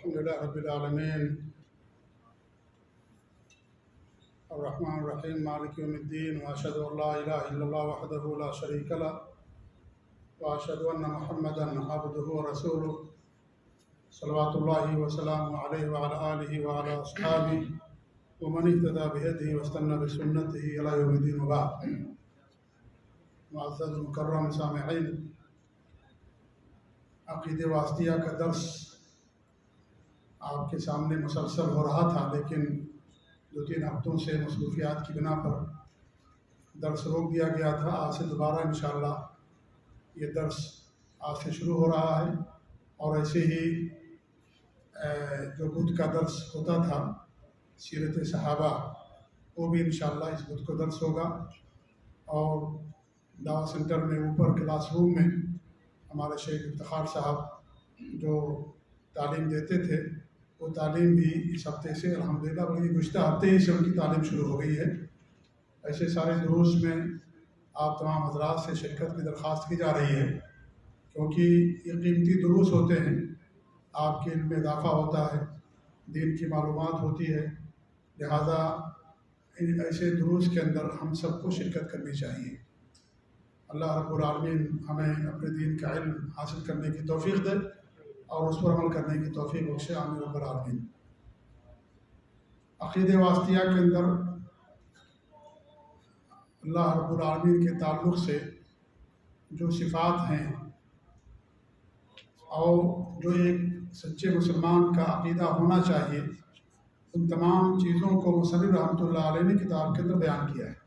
الحمد لله رب العالمين الرحمن الرحيم مالك يوم الدين وأشهد أن لا إله إلا الله وحده لا شريك له وأشهد أن محمدا عبده ورسوله صلوات الله وسلامه عليه وعلى آله وعلى أصحابه ومن اهتدى بهديه واستنى بسنته إلى يوم الدين وبعد. معزز مکرم سامعین، عقیدہ واسطیہ کا درس آپ کے سامنے مسلسل ہو رہا تھا، لیکن 2-3 ہفتوں سے مصروفیات کی بنا پر درس روک دیا گیا تھا۔ آج سے دوبارہ انشاءاللہ یہ درس آج سے شروع ہو رہا ہے، اور ایسے ہی جو بدھ کا درس ہوتا تھا سیرت صحابہ، وہ بھی انشاءاللہ اس بدھ کو درس ہوگا۔ اور دعوت سینٹر میں اوپر کلاس روم میں ہمارے شیخ افتخار صاحب جو تعلیم دیتے تھے، وہ تعلیم بھی اس ہفتے سے الحمدللہ، بلکہ گزشتہ ہفتے ہی سے ان کی تعلیم شروع ہو گئی ہے۔ ایسے سارے دروس میں آپ تمام حضرات سے شرکت کی درخواست کی جا رہی ہے، کیونکہ یہ قیمتی دروس ہوتے ہیں، آپ کے علم میں اضافہ ہوتا ہے، دین کی معلومات ہوتی ہے، لہذا ایسے دروس کے اندر ہم سب کو شرکت کرنی چاہیے۔ اللہ رب العالمین ہمیں اپنے دین کا علم حاصل کرنے کی توفیق دے اور اس پر عمل کرنے کی توفیق بخشے، آمین رب العالمین۔ عقیدہ واسطیہ کے اندر اللہ رب العالمین کے تعلق سے جو صفات ہیں اور جو ایک سچے مسلمان کا عقیدہ ہونا چاہیے، ان تمام چیزوں کو مصنف رحمۃ اللہ علیہ نے کتاب کے اندر بیان کیا ہے۔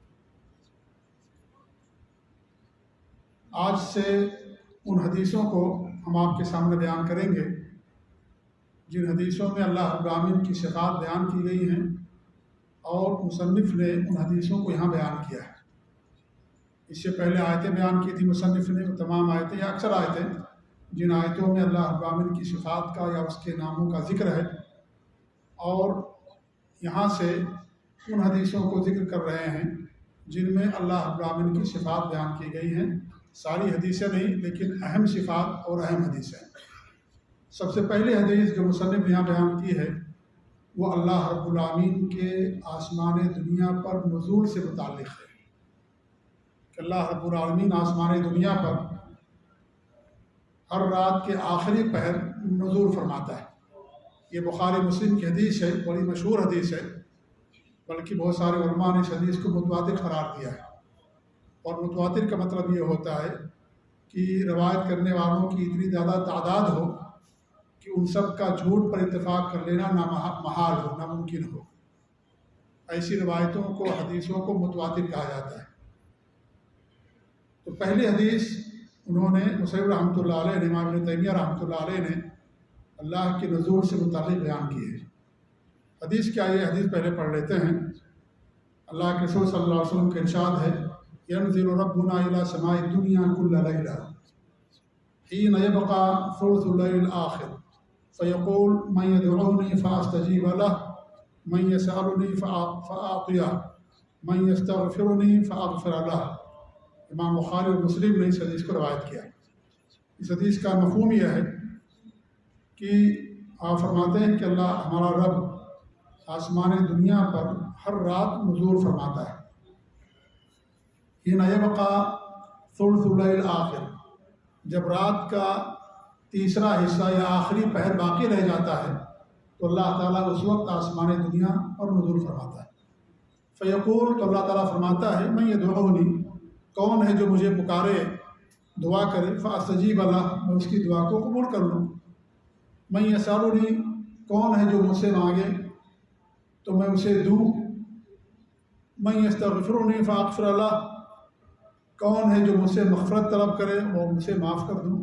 آج سے ان حدیثوں کو ہم آپ کے سامنے بیان کریں گے جن حدیثوں میں اللہ رب العالمین کی صفات بیان کی گئی ہیں، اور مصنف نے ان حدیثوں کو یہاں بیان کیا ہے۔ اس سے پہلے آیتیں بیان کی تھی مصنف نے، وہ تمام آیتیں یا اکثر آیتیں جن آیتوں میں اللہ رب العالمین کی صفات کا یا اس کے ناموں کا ذکر ہے، اور یہاں سے ان حدیثوں کو ذکر کر رہے ہیں جن میں اللہ رب العالمین کی صفات بیان کی گئی ہیں۔ ساری حدیثیں نہیں، لیکن اہم صفات اور اہم حدیثیں۔ سب سے پہلی حدیث جو مصنف یہاں بیان کی ہے وہ اللہ رب العالمین کے آسمان دنیا پر نزول سے متعلق ہے، کہ اللہ رب العالمین آسمان دنیا پر ہر رات کے آخری پہر نزول فرماتا ہے۔ یہ بخاری مسلم کی حدیث ہے، بڑی مشہور حدیث ہے، بلکہ بہت سارے علماء نے اس حدیث کو متواتر قرار دیا ہے۔ اور متواتر کا مطلب یہ ہوتا ہے کہ روایت کرنے والوں کی اتنی زیادہ تعداد ہو کہ ان سب کا جھوٹ پر اتفاق کر لینا محال ہو، ناممکن ہو۔ ایسی روایتوں کو، حدیثوں کو متواتر کہا جاتا ہے۔ تو پہلی حدیث انہوں نے مصنف رحمۃ اللہ علیہ نے، امام ابن تیمیہ رحمۃ اللہ علیہ نے اللہ کے نزول سے متعلق بیان کی ہے۔ حدیث کیا ہے؟ یہ حدیث پہلے پڑھ لیتے ہیں۔ اللہ کے رسول صلی اللہ علیہ وسلم کا ارشاد ہے، ينزل ربنا إلى سماء الدنيا كل ليلة حين يبقى ثلث الليل الآخر فيقول من يدعوني فأستجيب له، من يسألني فأعطيه، من يستغفرني فأغفر له۔ امام بخاری اور مسلم نے اس حدیث کو روایت کیا۔ اس حدیث کا مفہوم یہ ہے کہ آپ فرماتے ہیں کہ اللہ ہمارا رب آسمان دنیا پر ہر رات نزول فرماتا ہے۔ حین یبقی ثلث اللیل الآخر، جب رات کا تیسرا حصہ یا آخری پہر باقی رہ جاتا ہے تو اللہ تعالیٰ اس وقت آسمان دنیا پر نزول فرماتا ہے۔ فیقول، تو اللہ تعالیٰ فرماتا ہے، من یدعونی، کون ہے جو مجھے پکارے، دعا کرے، فاستجیب له، میں اس کی دعا کو قبول کر لوں۔ من یسألنی، کون ہے جو مجھ سے مانگے تو میں اسے دوں۔ من یستغفرنی فاغفر له، کون ہے جو مجھ سے مغفرت طلب کرے اور مجھ سے معاف کر دوں۔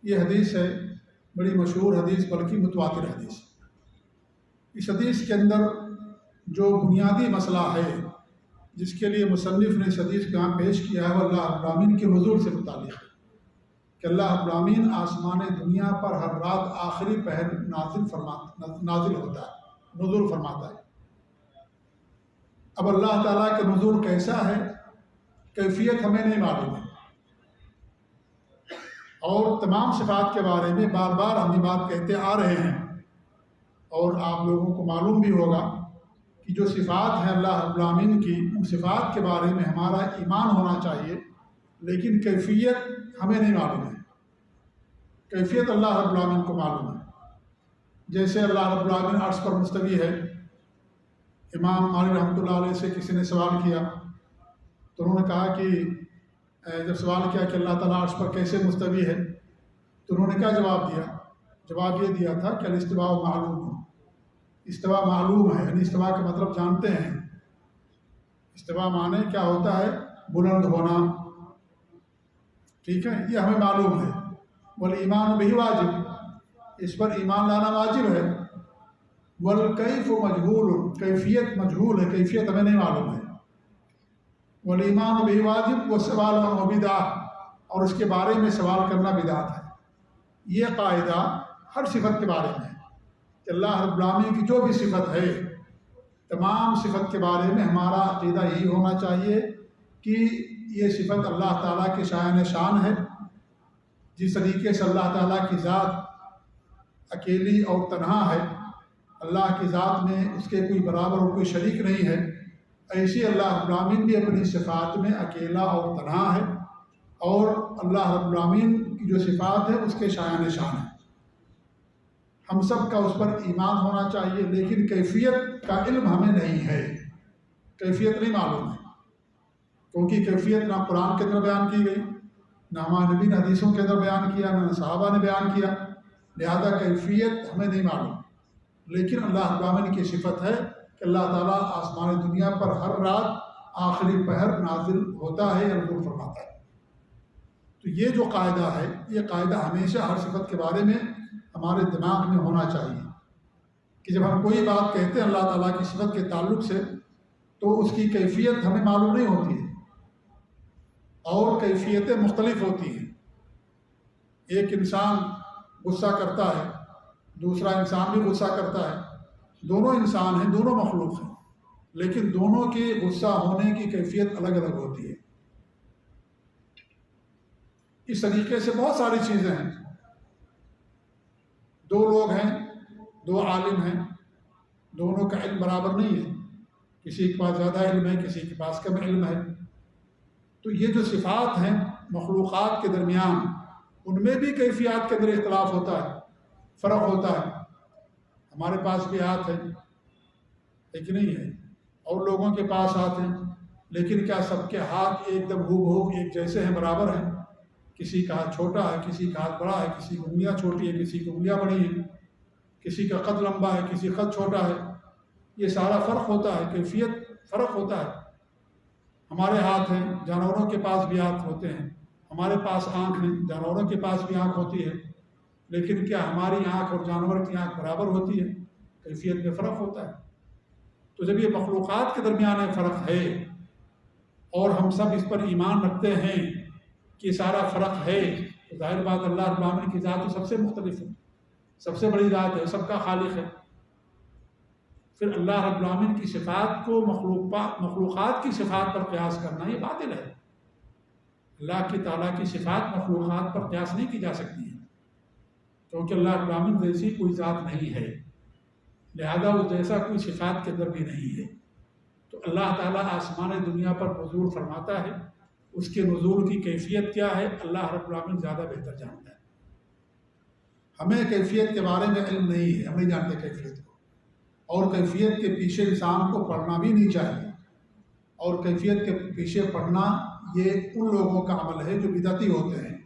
یہ حدیث ہے، بڑی مشہور حدیث، بلکہ متواتر حدیث۔ اس حدیث کے اندر جو بنیادی مسئلہ ہے جس کے لیے مصنف نے اس حدیث کو یہاں پیش کیا ہے، وہ اللہ رب العالمین کے نزول سے متعلق ہے، کہ اللہ رب العالمین آسمان دنیا پر ہر رات آخری پہر نازل ہوتا ہے، نزول فرماتا ہے۔ اب اللہ تعالیٰ کا نزول کیسا ہے، کیفیت ہمیں نہیں معلوم ہے، اور تمام صفات کے بارے میں بار بار ہم یہ بات کہتے آ رہے ہیں، اور آپ لوگوں کو معلوم بھی ہوگا کہ جو صفات ہیں اللہ رب العالمین کی، ان صفات کے بارے میں ہمارا ایمان ہونا چاہیے، لیکن کیفیت ہمیں نہیں معلوم ہے۔ کیفیت اللہ رب العالمین کو معلوم ہے۔ جیسے اللہ رب العالمین عرش پر مستوی ہے، امام مالک رحمۃ اللہ علیہ سے کسی نے سوال کیا تو انہوں نے کہا کہ جب سوال کیا کہ اللہ تعالیٰ عرش پر کیسے مستوی ہے، تو انہوں نے کیا جواب دیا؟ جواب یہ دیا تھا کہ الاستواء معلوم، استوا معلوم ہے، یعنی استوا کا مطلب جانتے ہیں۔ استوا معنی کیا ہوتا ہے؟ بلند ہونا، ٹھیک ہے، یہ ہمیں معلوم ہے۔ والایمان بہ واجب، اس پر ایمان لانا واجب ہے۔ والکیف مجہول، کیفیت مجہول ہے، کیفیت ہمیں نہیں معلوم ہے۔ والایمان بہ واجب والسؤال عنہ بدعہ، اور اس کے بارے میں سوال کرنا بدعت ہے۔ یہ قاعدہ ہر صفت کے بارے میں ہے کہ اللہ رب العالمین کی جو بھی صفت ہے، تمام صفت کے بارے میں ہمارا عقیدہ یہی ہونا چاہیے کہ یہ صفت اللہ تعالیٰ کے شایان شان ہے۔ جس طریقے سے اللہ تعالیٰ کی ذات اکیلی اور تنہا ہے، اللہ کی ذات میں اس کے کوئی برابر اور کوئی شریک نہیں ہے، ایسی اللہ رب العالمین بھی اپنی صفات میں اکیلا اور تنہا ہے، اور اللہ رب العالمین کی جو صفات ہے اس کے شایان شان ہے۔ ہم سب کا اس پر ایمان ہونا چاہیے، لیکن کیفیت کا علم ہمیں نہیں ہے، کیفیت نہیں معلوم ہے، کیونکہ کیفیت نہ قرآن کے اندر بیان کی گئی، نہ ہمارے نبی نے حدیثوں کے اندر بیان کیا، نہ صحابہ نے بیان کیا، لہذا کیفیت ہمیں نہیں معلوم۔ لیکن اللہ رب العالمین کی صفت ہے کہ اللہ تعالیٰ آسمان دنیا پر ہر رات آخری پہر نازل ہوتا ہے یا نزول فرماتا ہے۔ تو یہ جو قاعدہ ہے، یہ قاعدہ ہمیشہ ہر صفت کے بارے میں ہمارے دماغ میں ہونا چاہیے کہ جب ہم کوئی بات کہتے ہیں اللہ تعالیٰ کی صفت کے تعلق سے، تو اس کی کیفیت ہمیں معلوم نہیں ہوتی ہے، اور کیفیتیں مختلف ہوتی ہیں۔ ایک انسان غصہ کرتا ہے، دوسرا انسان بھی غصہ کرتا ہے، دونوں انسان ہیں، دونوں مخلوق ہیں، لیکن دونوں کے غصہ ہونے کی کیفیت الگ الگ ہوتی ہے۔ اس طریقے سے بہت ساری چیزیں ہیں۔ دو لوگ ہیں، دو عالم ہیں، دونوں کا علم برابر نہیں ہے، کسی کے پاس زیادہ علم ہے، کسی کے پاس کم علم ہے۔ تو یہ جو صفات ہیں مخلوقات کے درمیان، ان میں بھی کیفیات کے اندر اختلاف ہوتا ہے، فرق ہوتا ہے۔ ہمارے پاس بھی ہاتھ ہے، ایک نہیں ہے، اور لوگوں کے پاس ہاتھ ہیں، لیکن کیا سب کے ہاتھ ایک دم ہو بہو ایک جیسے ہیں، برابر ہیں؟ کسی کا ہاتھ چھوٹا ہے، کسی کا ہاتھ بڑا ہے، کسی کی انگلیاں چھوٹی ہے، کسی کی انگلیاں بڑی ہیں، کسی کا قد لمبا ہے، کسی قد چھوٹا ہے۔ یہ سارا فرق ہوتا ہے، کیفیت فرق ہوتا ہے۔ ہمارے ہاتھ ہیں، جانوروں کے پاس بھی ہاتھ ہوتے ہیں، ہمارے پاس آنکھ ہیں، جانوروں کے پاس بھی آنکھ ہوتی ہے، لیکن کیا ہماری آنکھ اور جانور کی آنکھ برابر ہوتی ہے؟ کیفیت میں فرق ہوتا ہے۔ تو جب یہ مخلوقات کے درمیان فرق ہے اور ہم سب اس پر ایمان رکھتے ہیں کہ سارا فرق ہے، تو ظاہر بات اللہ رب العالمین کی ذات تو سب سے مختلف ہے، سب سے بڑی ذات ہے، سب کا خالق ہے۔ پھر اللہ رب العالمین کی صفات کو مخلوقات کی صفات پر قیاس کرنا یہ باطل ہے۔ اللہ کی تعالیٰ کی صفات مخلوقات پر قیاس نہیں کی جا سکتی ہیں، کیونکہ اللہ رب العالمین جیسی کوئی ذات نہیں ہے، لہذا وہ جیسا کوئی صفات کے اندر بھی نہیں ہے۔ تو اللہ تعالیٰ آسمان دنیا پر نزول فرماتا ہے، اس کے نزول کی کیفیت کیا ہے اللہ رب العالمین زیادہ بہتر جانتا ہے۔ ہمیں کیفیت کے بارے میں علم نہیں ہے، ہم نہیں جانتے کیفیت کو، اور کیفیت کے پیچھے انسان کو پڑھنا بھی نہیں چاہیے، اور کیفیت کے پیچھے پڑھنا یہ ان لوگوں کا عمل ہے جو بدعتی ہوتے ہیں۔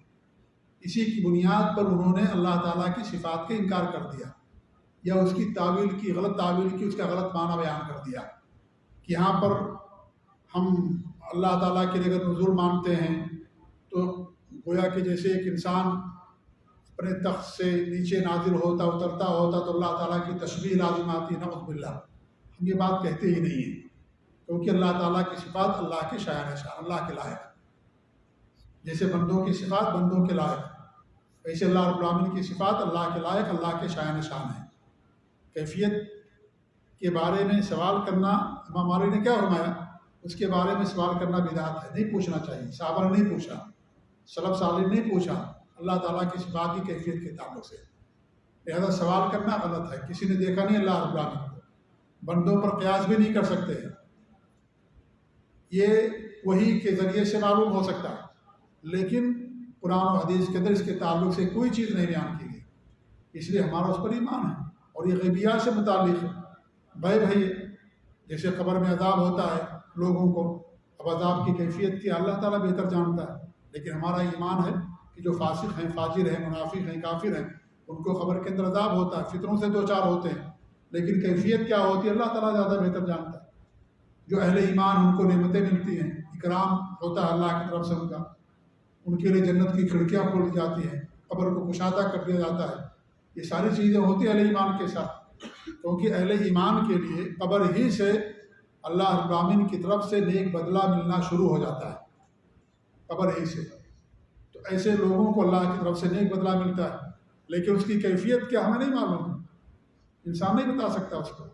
اسی کی بنیاد پر انہوں نے اللہ تعالیٰ کی صفات کا انکار کر دیا، یا اس کی تعویل کی، غلط تعویل کی، اس کا غلط معنی بیان کر دیا کہ یہاں پر ہم اللہ تعالیٰ کے اگر نزول مانتے ہیں تو گویا کہ جیسے ایک انسان اپنے تخت سے نیچے نازل ہوتا اترتا ہوتا تو اللہ تعالیٰ کی تشبیہ لازم آتی، نعوذ باللہ۔ ہم یہ بات کہتے ہی نہیں ہیں، کیونکہ اللہ تعالیٰ کی صفات اللہ کے شایان شان، اللہ کے لائق، جیسے بندوں کی صفات بندوں کے لائق، ویسے اللہ رب العالمین کی صفات اللہ کے لائق، اللہ کے شایان شان ہے۔ کیفیت کے بارے میں سوال کرنا، امام مالک نے کیا فرمایا؟ اس کے بارے میں سوال کرنا بدعت ہے، نہیں پوچھنا چاہیے۔ صحابہ نے نہیں پوچھا، سلف صالح نے نہیں پوچھا، اللہ تعالیٰ کی صفات کی کیفیت کے تعلق سے. لہذا سوال کرنا غلط ہے. کسی نے دیکھا نہیں اللہ رب العالمین کو، بندوں پر قیاس بھی نہیں کر سکتے ہیں. یہ وحی کے ذریعے سے معلوم ہو سکتا ہے، لیکن قرآن و حدیث کے اندر اس کے تعلق سے کوئی چیز نہیں بیان کی گئی. اس لیے ہمارا اس پر ایمان ہے، اور یہ غیبیات سے متعلق ہے. بھائی جیسے قبر میں عذاب ہوتا ہے لوگوں کو، اب عذاب کی کیفیت کی اللہ تعالیٰ بہتر جانتا ہے، لیکن ہمارا ایمان ہے کہ جو فاسق ہیں، فاجر ہیں، منافق ہیں، کافر ہیں، ان کو قبر کے اندر عذاب ہوتا ہے، فطروں سے دو چار ہوتے ہیں، لیکن کیفیت کیا ہوتی ہے اللہ تعالیٰ زیادہ بہتر جانتا ہے. جو اہل ایمان ان کو نعمتیں ملتی ہیں، اکرام ہوتا ہے اللہ کی طرف سے ان کے لیے جنت کی کھڑکیاں کھول دی جاتی ہیں، قبر کو کشادہ کر دیا جاتا ہے. یہ ساری چیزیں ہوتی ہیں اہل ایمان کے ساتھ، کیونکہ اہل ایمان کے لیے قبر ہی سے اللہ رب العالمین کی طرف سے نیک بدلہ ملنا شروع ہو جاتا ہے. قبر ہی سے تو ایسے لوگوں کو اللہ کی طرف سے نیک بدلہ ملتا ہے، لیکن اس کی کیفیت کیا ہمیں نہیں معلوم، انسان نہیں بتا سکتا اس کو.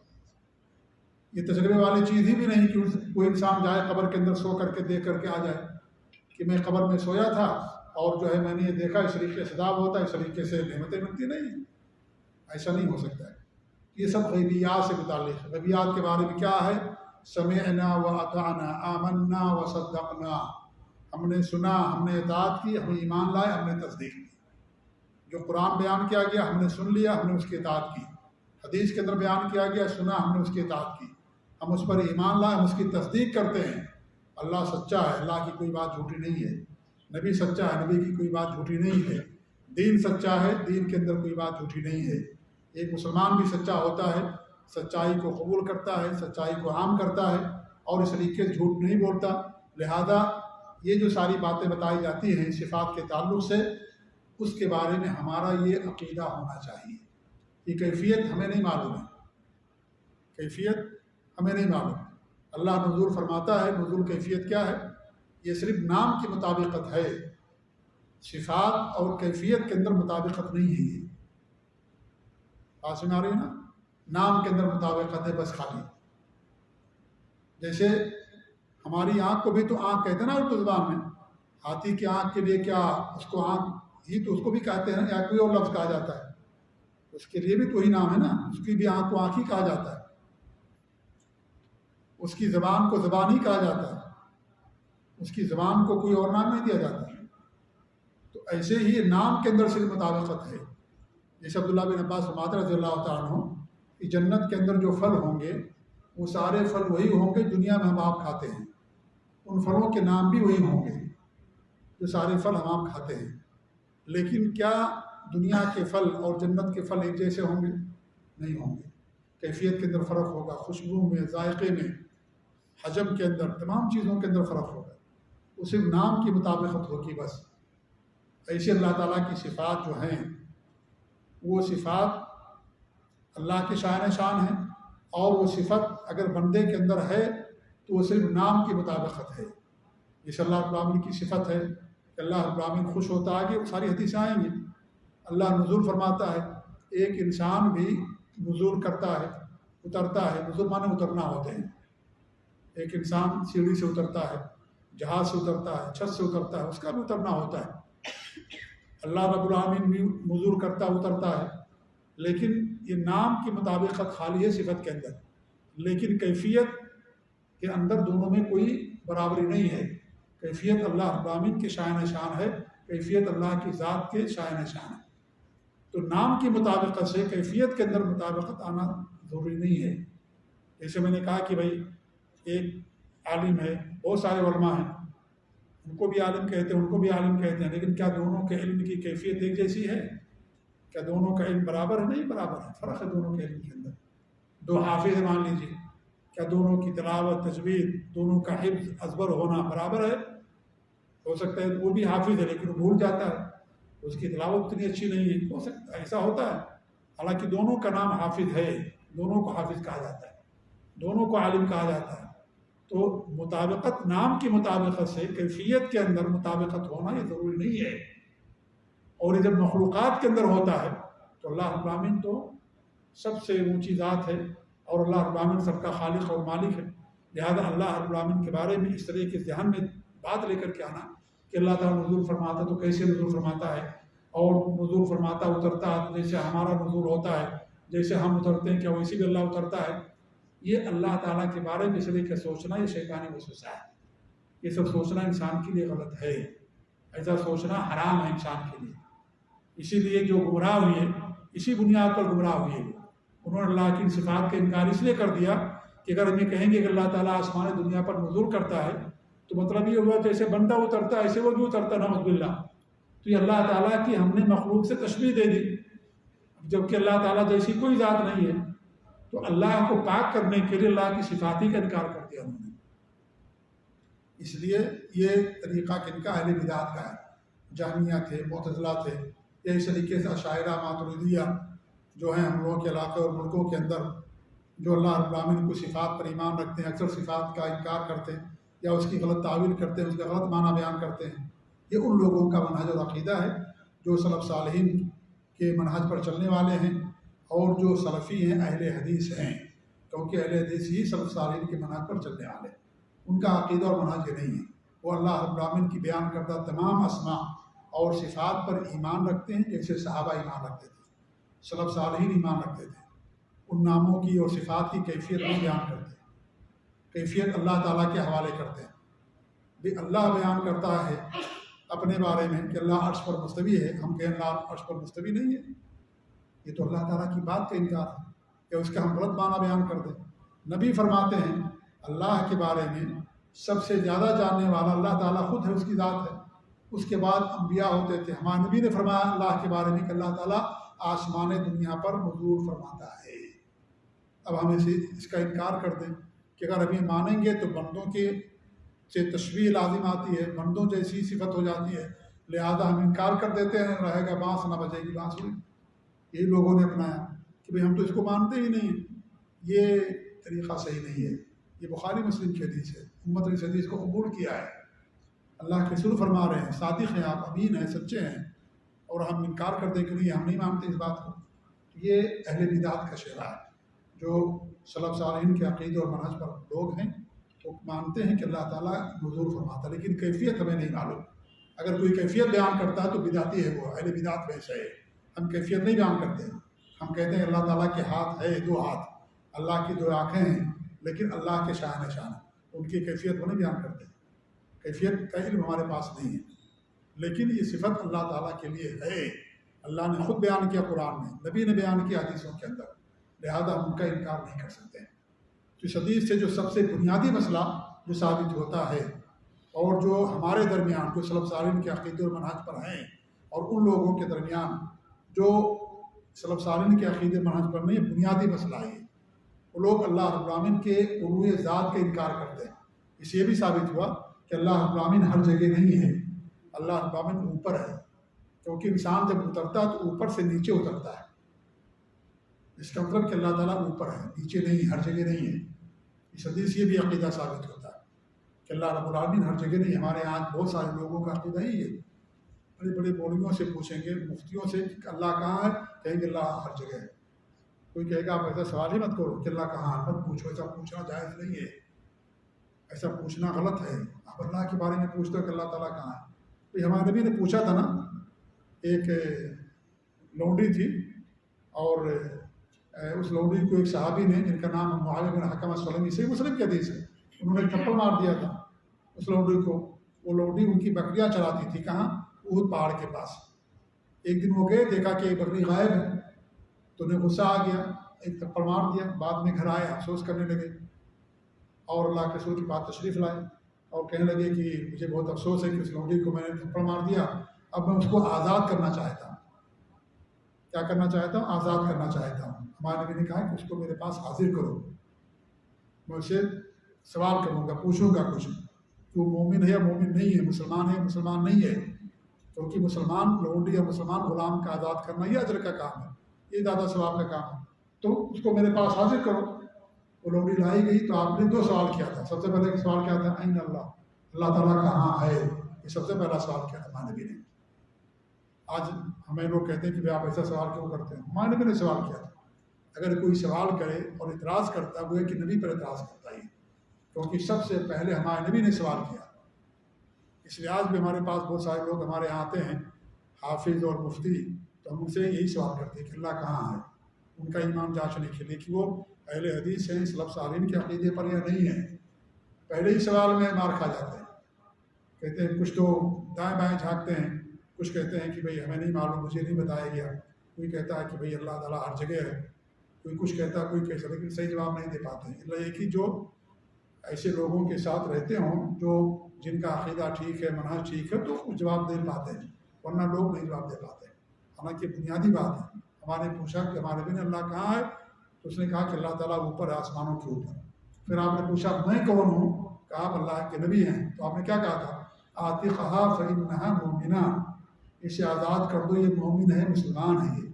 یہ تجربے والی چیز ہی بھی نہیں کہ کوئی انسان جائے قبر کے اندر سو کر کے دیکھ کر کے آ جائے کہ میں قبر میں سویا تھا اور جو ہے میں نے یہ دیکھا اس طریقے سے عذاب ہوتا ہے، اس طریقے سے نعمتیں ملتی نہیں ہیں. ایسا نہیں ہو سکتا ہے. یہ سب غیبیات سے متعلق ہے. غیبیات کے بارے میں کیا ہے؟ سمعنا واطعنا آمنا وصدقنا، ہم نے سنا، ہم نے اطاعت کی، ہم ایمان لائے، ہم نے تصدیق کی. جو قرآن بیان کیا گیا ہم نے سن لیا، ہم نے اس کی اطاعت کی. حدیث کے اندر بیان کیا گیا سنا، ہم نے اس کی اطاعت کی، ہم اس پر ایمان لائے، ہم اس کی تصدیق کرتے ہیں. اللہ سچا ہے، اللہ کی کوئی بات جھوٹی نہیں ہے. نبی سچا ہے، نبی کی کوئی بات جھوٹی نہیں ہے. دین سچا ہے، دین کے اندر کوئی بات جھوٹی نہیں ہے. ایک مسلمان بھی سچا ہوتا ہے، سچائی کو قبول کرتا ہے، سچائی کو عام کرتا ہے اور اس طریقے سے جھوٹ نہیں بولتا. لہذا یہ جو ساری باتیں بتائی جاتی ہیں صفات کے تعلق سے، اس کے بارے میں ہمارا یہ عقیدہ ہونا چاہیے. یہ کیفیت ہمیں نہیں معلوم ہے، کیفیت ہمیں نہیں معلوم. اللہ نزول فرماتا ہے، نزول کیفیت کیا ہے؟ یہ صرف نام کی مطابقت ہے، صفات اور کیفیت کے اندر مطابقت نہیں ہے. یہ بات سمجھ آ رہی ہے نا؟ نام کے اندر مطابقت ہے بس خالی. جیسے ہماری آنکھ کو بھی تو آنکھ کہتے ہیں نا اردو زبان میں. ہاتھی کی آنکھ کے لیے کیا اس کو آنکھ ہی تو اس کو بھی کہتے ہیں، یا کوئی اور لفظ کہا جاتا ہے؟ اس کے لیے بھی تو ہی نام ہے نا، اس کی بھی آنکھ کو آنکھ ہی کہا جاتا ہے. اس کی زبان کو زبان ہی کہا جاتا ہے، اس کی زبان کو کوئی اور نام نہیں دیا جاتا. تو ایسے ہی نام کے اندر صرف مطابقت ہے. جیسے عبداللہ بن عباس فرماتے رضی اللہ تعالیٰ عنہ کہ جنت کے اندر جو پھل ہوں گے وہ سارے پھل وہی ہوں گے دنیا میں ہم آپ کھاتے ہیں. ان پھلوں کے نام بھی وہی ہوں گے جو سارے پھل ہم آپ کھاتے ہیں. لیکن کیا دنیا کے پھل اور جنت کے پھل ایک جیسے ہوں گے؟ نہیں ہوں گے. کیفیت کے اندر فرق ہوگا، خوشبو میں، ذائقے میں، حجم کے اندر، تمام چیزوں کے اندر فرق ہوگا. وہ صرف نام کی مطابقت ہوگی بس. ایسے اللہ تعالیٰ کی صفات جو ہیں وہ صفات اللہ کے شان ہیں، اور وہ صفت اگر بندے کے اندر ہے تو وہ صرف نام کی مطابقت ہے. جیسے اللہ رب العالمین کی صفت ہے کہ اللہ رب العالمین خوش ہوتا ہے، آگے ساری حدیثیں آئیں گی. اللہ نزول فرماتا ہے، ایک انسان بھی نزول کرتا ہے، اترتا ہے. نزول مانے اترنا ہوتے ہیں. ایک انسان سیڑھی سے اترتا ہے، جہاز سے اترتا ہے، چھت سے اترتا ہے، اس کا بھی اترنا ہوتا ہے. اللہ رب العالمین بھی نزول کرتا اترتا ہے، لیکن یہ نام کی مطابقت خالی ہے صفت کے اندر، لیکن کیفیت کے اندر دونوں میں کوئی برابری نہیں ہے. کیفیت اللہ رب العالمین کے شان ہے، کیفیت اللہ کی ذات کے شان ہے. تو نام کی مطابقت سے کیفیت کے اندر مطابقت آنا ضروری نہیں ہے. جیسے میں نے کہا کہ بھائی ایک عالم ہے، بہت سارے علماء ہیں، ان کو بھی عالم کہتے ہیں، ان کو بھی عالم کہتے ہیں، لیکن کیا دونوں کے علم کی کیفیت ایک جیسی ہے؟ کیا دونوں کا علم برابر ہے؟ نہیں برابر ہے. فرق ہے دونوں کے علم کے اندر. دو حافظ مان لیجیے، کیا دونوں کی تلاوت، تجوید، دونوں کا حفظ، ازبر ہونا برابر ہے؟ ہو سکتا ہے وہ بھی حافظ ہے لیکن وہ بھول جاتا ہے، اس کی تلاوت اتنی اچھی نہیں ہے. ہو سکتا ہے ایسا ہوتا ہے. حالانکہ دونوں کا نام حافظ ہے، دونوں کو حافظ کہا جاتا ہے، دونوں کو عالم کہا جاتا ہے. تو مطابقت نام کی مطابقت سے کیفیت کے اندر مطابقت ہونا یہ ضروری نہیں ہے. اور یہ جب مخلوقات کے اندر ہوتا ہے تو اللہ رب العالمین تو سب سے اونچی ذات ہے، اور اللہ رب العالمین سب کا خالق اور مالک ہے. لہذا اللہ رب العالمین کے بارے میں اس طرح کے ذہن میں بات لے کر کے آنا کہ اللہ تعالیٰ نزول فرماتا تو کیسے نزول فرماتا ہے، اور نزول فرماتا اترتا ہے جیسے ہمارا نزول ہوتا ہے، جیسے ہم اترتے ہیں کیا ویسے بھی اللہ اترتا ہے؟ یہ اللہ تعالیٰ کے بارے میں اس طریقے سوچنا یہ شیطانی وسوسہ ہے۔ یہ سب سوچنا انسان کے لیے غلط ہے، ایسا سوچنا حرام ہے انسان کے لیے۔ اسی لیے جو گمراہ ہوئے اسی بنیاد پر گمراہ ہوئے، انہوں نے اللہ کی صفات کا انکار اس لیے کر دیا کہ اگر ہم یہ کہیں گے کہ اللہ تعالیٰ آسمان دنیا پر نزول کرتا ہے تو مطلب یہ ہوا جیسے بندہ اترتا ہے ایسے وہ بھی اترتا ہے، نعوذ باللہ۔ تو یہ اللہ تعالیٰ کی ہم نے مخلوق سے تشبیہ دے دی، جبکہ اللہ تعالیٰ جیسی کوئی ذات نہیں ہے۔ تو اللہ کو پاک کرنے کے لیے اللہ کی صفاتی کا انکار کر دیا انہوں نے۔ اس لیے یہ طریقہ کن کا؟ اہل بدعت کا ہے۔ جہمیہ تھے، معتزلہ تھے، یا اس طریقے سے عشاعرہ ماتریدیہ جو ہیں ہم لوگوں کے علاقے اور ملکوں کے اندر، جو اللہ رب العالمین کو صفات پر ایمان رکھتے ہیں، اکثر صفات کا انکار کرتے ہیں یا اس کی غلط تعویل کرتے ہیں، اس کا غلط معنی بیان کرتے ہیں۔ یہ ان لوگوں کا منہج اور عقیدہ ہے جو سلف صالحین کے منہج پر چلنے والے ہیں، اور جو سلفی ہیں اہل حدیث ہیں، کیونکہ اہل حدیث ہی سلف صالحین کے منہج پر چلنے والے ہیں۔ ان کا عقیدہ اور منہج یہ نہیں ہے، وہ اللہ رب العالمین کی بیان کردہ تمام اسماء اور صفات پر ایمان رکھتے ہیں جیسے صحابہ ایمان رکھتے تھے، سلف صالحین ایمان رکھتے تھے۔ ان ناموں کی اور صفات کی کیفیت نہیں بیان کرتے، کیفیت اللہ تعالیٰ کے حوالے کرتے ہیں۔ بھی اللہ بیان کرتا ہے اپنے بارے میں کہ اللہ عرش پر مستوی ہے، ہم کہیں اللہ عرش پر مستوی نہیں ہے، یہ تو اللہ تعالیٰ کی بات کا انکار ہے کہ اس کا ہم غلط معنی بیان کر دیں۔ نبی فرماتے ہیں اللہ کے بارے میں سب سے زیادہ جاننے والا اللہ تعالیٰ خود ہے، اس کی ذات ہے۔ اس کے بعد انبیاء ہوتے تھے۔ ہمارے نبی نے فرمایا اللہ کے بارے میں کہ اللہ تعالیٰ آسمان دنیا پر نزول فرماتا ہے۔ اب ہم اس کا انکار کر دیں کہ اگر ہم یہ مانیں گے تو بندوں کے سے تشبیہ لازم آتی ہے، بندوں جیسی صفت ہو جاتی ہے، لہذا ہم انکار کر دیتے ہیں، رہے گا بانس نہ بجے گی بانسری۔ یہی لوگوں نے اپنایا کہ بھئی ہم تو اس کو مانتے ہی نہیں ہیں۔ یہ طریقہ صحیح نہیں ہے، یہ بخاری مسلم کی حدیث ہے، امت نے اس حدیث کو قبول کیا ہے۔ اللہ کے رسول فرما رہے ہیں صادق ہیں آپ، امین ہیں، سچے ہیں، اور ہم انکار کر دیں کہ نہیں ہم نہیں مانتے اس بات کو، تو یہ اہل بدعت کا شعبہ ہے۔ جو سلف صالحین کے عقیدے اور منہج پر لوگ ہیں وہ مانتے ہیں کہ اللہ تعالیٰ نزول فرماتا ہے، لیکن کیفیت ہمیں نہیں معلوم۔ اگر کوئی کیفیت بیان کرتا ہے تو بدعتی ہے، وہ اہل بدعت ویسے ہے۔ ہم کیفیت نہیں بیان کرتے، ہم کہتے ہیں اللہ تعالیٰ کے ہاتھ ہے، 2 ہاتھ، اللہ کی 2 آنکھیں ہیں، لیکن اللہ کے شان نشان ہے، ان کی کیفیت وہ نہیں بیان کرتے۔ کیفیت کا علم ہمارے پاس نہیں ہے، لیکن یہ صفت اللہ تعالیٰ کے لیے ہے۔ اللہ نے خود بیان کیا قرآن میں، نبی نے بیان کیا حدیثوں کے اندر، لہذا ہم ان کا انکار نہیں کر سکتے۔ تو اس حدیث سے جو سب سے بنیادی مسئلہ جو ثابت ہوتا ہے، اور جو ہمارے درمیان جو سلف صالحین کے عقیدے اور منہج پر ہیں اور ان لوگوں کے درمیان جو سلف صالحین کے عقیدے منہج پر نہیں، بنیادی مسئلہ ہے وہ لوگ اللہ رب العالمین کے علوی ذات کا انکار کرتے ہیں۔ اس یہ بھی ثابت ہوا کہ اللہ رب العالمین ہر جگہ نہیں ہے، اللہ رب العالمین اوپر ہے، کیونکہ انسان جب اترتا ہے تو اوپر سے نیچے اترتا ہے۔ اس کا مطلب کہ اللہ تعالیٰ اوپر ہے، نیچے نہیں، ہر جگہ نہیں ہے۔ اس حدیث سے یہ بھی عقیدہ ثابت ہوتا ہے کہ اللہ رب العالمین ہر جگہ نہیں۔ ہمارے یہاں بہت سارے لوگوں کا عقیدہ ہی ہے، بڑے بڑے مولویوں سے پوچھیں گے، مفتیوں سے کہ اللہ کہاں ہے، کہیں گے اللہ ہر جگہ ہے۔ کوئی کہے گا آپ ایسا سوال ہی مت کرو کہ اللہ کہاں ہے، مت پوچھو، ایسا پوچھنا جائز نہیں ہے، ایسا پوچھنا غلط ہے۔ آپ اللہ کے بارے میں پوچھتے ہو کہ اللہ تعالیٰ کہاں ہے۔ تو ہمارے نبی نے پوچھا تھا نا، ایک لونڈی تھی، اور اس لونڈی کو ایک صحابی نے جن کا نام معاویہ بن حکم السلمی سے، مسلم کی حدیث ہے، انہوں نے تھپڑ مار دیا تھا اس لونڈی کو۔ وہ لونڈی ان کی بکریاں چراتی تھی، کہاں؟ احد پہاڑ کے پاس۔ ایک دن وہ گئے، دیکھا کہ ایک بکری غائب ہے، تو انہیں غصہ آ گیا، ایک تھپڑ مار دیا۔ بعد میں گھر آئے، افسوس کرنے لگے، اور اللہ کے رسول کے پاس تشریف لائے اور کہنے لگے کہ مجھے بہت افسوس ہے کہ اس لونڈی کو میں نے تھپڑ مار دیا، اب میں اس کو آزاد کرنا چاہتا ہوں۔ کیا کرنا چاہتا ہوں؟ آزاد کرنا چاہتا ہوں۔ ہمارے نبی نے کہا کہ اس کو میرے پاس حاضر کرو، میں اسے سوال کروں گا، پوچھوں گا کچھ کہ وہ مومن ہے یا مومن نہیں ہے، مسلمان ہے یا مسلمان نہیں ہے، کیونکہ مسلمان لونڈی یا مسلمان غلام کا آزاد کرنا یہ اجر کا کام ہے، یہ زیادہ ثواب کا کام ہے، تو اس کو میرے پاس حاضر کرو۔ وہ لونڈی لائی گئی تو آپ نے 2 سوال کیا تھا۔ سب سے پہلے سوال کیا تھا؟ این اللہ، اللہ تعالیٰ کہاں ہے، یہ سب سے پہلا سوال کیا تھا ہمارے نبی نے۔ آج ہمیں لوگ کہتے ہیں کہ بھائی آپ ایسا سوال کیوں کرتے ہیں؟ ہمارے نبی نے سوال کیا تھا۔ اگر کوئی سوال کرے اور اعتراض کرتا ہے، وہ ہے کہ نبی پر اعتراض کرتا ہے، کیونکہ سب سے پہلے ہمارے نبی نے سوال کیا۔ اس لحاظ میں ہمارے پاس بہت سارے لوگ ہمارے یہاں آتے ہیں، حافظ اور مفتی، تو ہم ان سے یہی سوال کرتے ہیں کہ اللہ کہاں ہے، ان کا ایمان جانچنے کے لیے کہ وہ اہل حدیث ہیں، سلف صالحین کے عقیدے پر یا نہیں ہیں۔ پہلے ہی سوال میں مار کھا جاتے ہیں، کہتے ہیں کچھ تو دائیں بائیں جھانکتے ہیں، کچھ کہتے ہیں کہ بھئی ہمیں نہیں معلوم، مجھے نہیں بتایا گیا، کوئی کہتا ہے کہ بھئی اللہ تعالیٰ ہر جگہ ہے، کوئی کچھ کہتا ہے، کوئی کیسا، لیکن صحیح جواب نہیں دے پاتے ہیں۔ اللہ یہ کہ جو ایسے لوگوں کے ساتھ رہتے ہوں جو جن کا عقیدہ ٹھیک ہے، منہج ٹھیک ہے، تو وہ جواب دے پاتے ہیں، ورنہ لوگ نہیں جواب دے پاتے۔ حالانکہ بنیادی بات ہے، ہمارے پوچھا کہ ہمارے نبی نے اللہ کہاں ہے، تو اس نے کہا کہ اللہ تعالیٰ اوپر ہے، آسمانوں کے اوپر۔ پھر آپ نے پوچھا میں کون ہوں، کہا آپ اللہ کے نبی ہیں، تو آپ نے کیا کہا تھا، عاتقھا فإنھا مؤمنہ، اسے آزاد کر دو، یہ مومن ہے، مسلمان ہے۔ یہ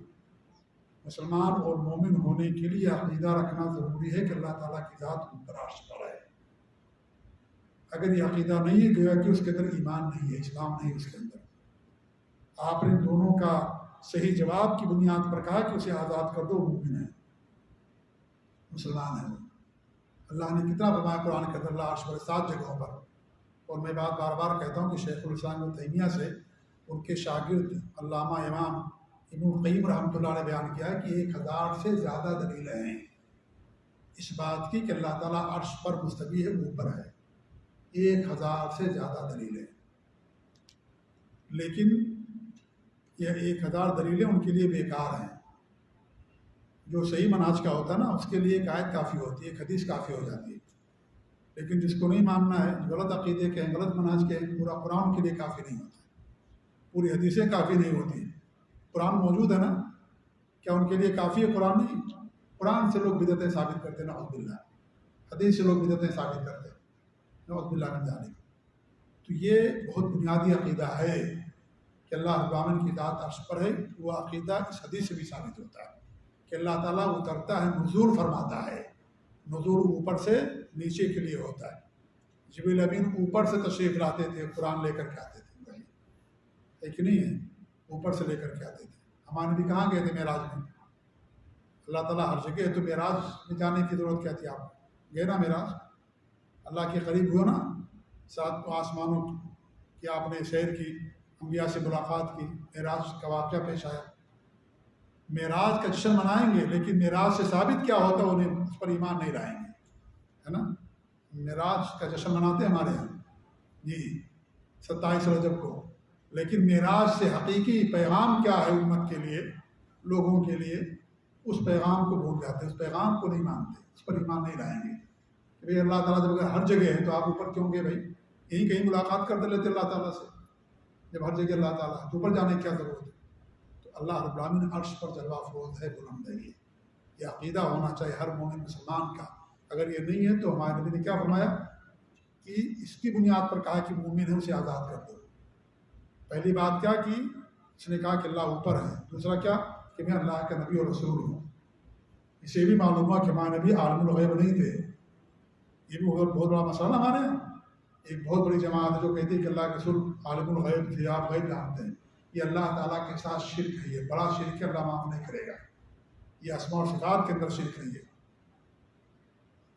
مسلمان اور مومن ہونے کے لیے عقیدہ رکھنا ضروری ہے کہ اللہ تعالیٰ کی ذات اوپر عرش پر ہے۔ اگر یہ عقیدہ نہیں ہے گویا کہ اس کے اندر ایمان نہیں ہے، اسلام نہیں ہے اس کے اندر۔ آپ نے دونوں کا صحیح جواب کی بنیاد پر کہا کہ اسے آزاد کر دو، مومن ہے، مسلمان ہے۔ اللہ نے کتنا فرمایا قرآن کے اندر، اللہ عرش پر 7 جگہوں پر۔ اور میں بات بار بار کہتا ہوں کہ شیخ الاسلام ابن تیمیہ سے ان کے شاگرد علامہ امام ابن القیم رحمۃ اللہ علیہ بیان کیا ہے کہ 1000 سے زیادہ دلیلیں ہیں اس بات کی کہ اللہ تعالیٰ عرش پر مستوی ہے، اوپر ہے۔ 1000 سے زیادہ دلیلیں، لیکن یہ 1000 دلیلیں ان کے لیے بیکار ہیں۔ جو صحیح منہج کا ہوتا ہے نا، اس کے لیے ایک آیت کافی ہوتی ہے، ایک حدیث کافی ہو جاتی ہے۔ لیکن جس کو نہیں ماننا ہے، غلط عقیدے کے ہیں، غلط منہج کے ہیں، پورا قرآن کے لیے کافی نہیں ہوتا، پوری حدیثیں کافی نہیں ہوتی ہیں۔ قرآن موجود ہے نا، کیا ان کے لیے کافی ہے قرآن؟ نہیں۔ قرآن سے لوگ بدعتیں ثابت کرتے ہیں، نعوذ باللہ، حدیث سے لوگ بدعتیں ثابت کرتے ہیں، نعوذ باللہ من ذالک۔ تو یہ بہت بنیادی عقیدہ ہے کہ اللہ رب العالمین کی ذات عرش پر ہے۔ وہ عقیدہ اس حدیث سے بھی ثابت ہوتا ہے کہ اللہ تعالیٰ اترتا ہے، نزول فرماتا ہے۔ نزول اوپر سے نیچے کے لیے ہوتا ہے۔ جبریل امین اوپر سے تشریف لاتے تھے، قرآن لے کر کے آتے تھے، وہی ایک نہیں ہے، اوپر سے لے کر کے آتے تھے۔ ہمارے نبی کہاں گئے تھے معراج میں؟ اللہ تعالیٰ ہر جگہ ہے، تو معراج میں جانے کی ضرورت کیا تھی؟ آپ گئے نا معراج، اللہ کے قریب ہوئے نا، 7 آسمانوں کی آپ نے سیر کی، انبیاء سے ملاقات کی، معراج کا واقعہ پیش آیا۔ معراج کا جشن منائیں گے، لیکن معراج سے ثابت کیا ہوتا ہے، انہیں اس پر ایمان نہیں لائیں گے، ہے نا۔ معراج کا جشن مناتے ہیں ہمارے یہاں جی 27 رجب کو، لیکن معراج سے حقیقی پیغام کیا ہے امت کے لیے، لوگوں کے لیے، اس پیغام کو بھول جاتے ہیں، اس پیغام کو نہیں مانتے، اس پر ایمان نہیں لائیں گے کہ بھئی اللہ تعالیٰ جب اگر ہر جگہ ہے تو آپ اوپر کیوں گے بھائی؟ یہیں کہیں ملاقات کر لیتے اللہ تعالیٰ سے، جب ہر جگہ اللہ تعالیٰ ہے تو اوپر جانے کی کیا ضرورت ہے؟ تو اللہ رب العالمین عرش پر جلوہ افروز ہے، بلند ہے۔ یہ عقیدہ ہونا چاہیے ہر مومن مسلمان کا۔ اگر یہ نہیں ہے تو ہمارے نبی نے کیا فرمایا کہ اس کی بنیاد پر کہا کہ مومن ہے، اسے آزاد کر دو۔ پہلی بات کیا کی، اس نے کہا کہ اللہ اوپر ہے۔ دوسرا کیا کہ میں اللہ کا نبی اور رسول ہوں۔ اسے بھی معلوم ہوا کہ ہمارے نبی عالم الغیب نہیں تھے۔ یہ بھی بہت بڑا مسئلہ ہمارے یہاں، ایک بہت بڑی جماعت ہے جو کہتی ہے کہ اللہ کے رسول عالم الغیب تھے، آپ غیب جانتے ہیں۔ یہ اللہ تعالیٰ کے ساتھ شرک ہے، یہ بڑا شرک ہے، اللہ معاف نہیں کرے گا۔ یہ اسماء و صفات کے اندر شرک ہے۔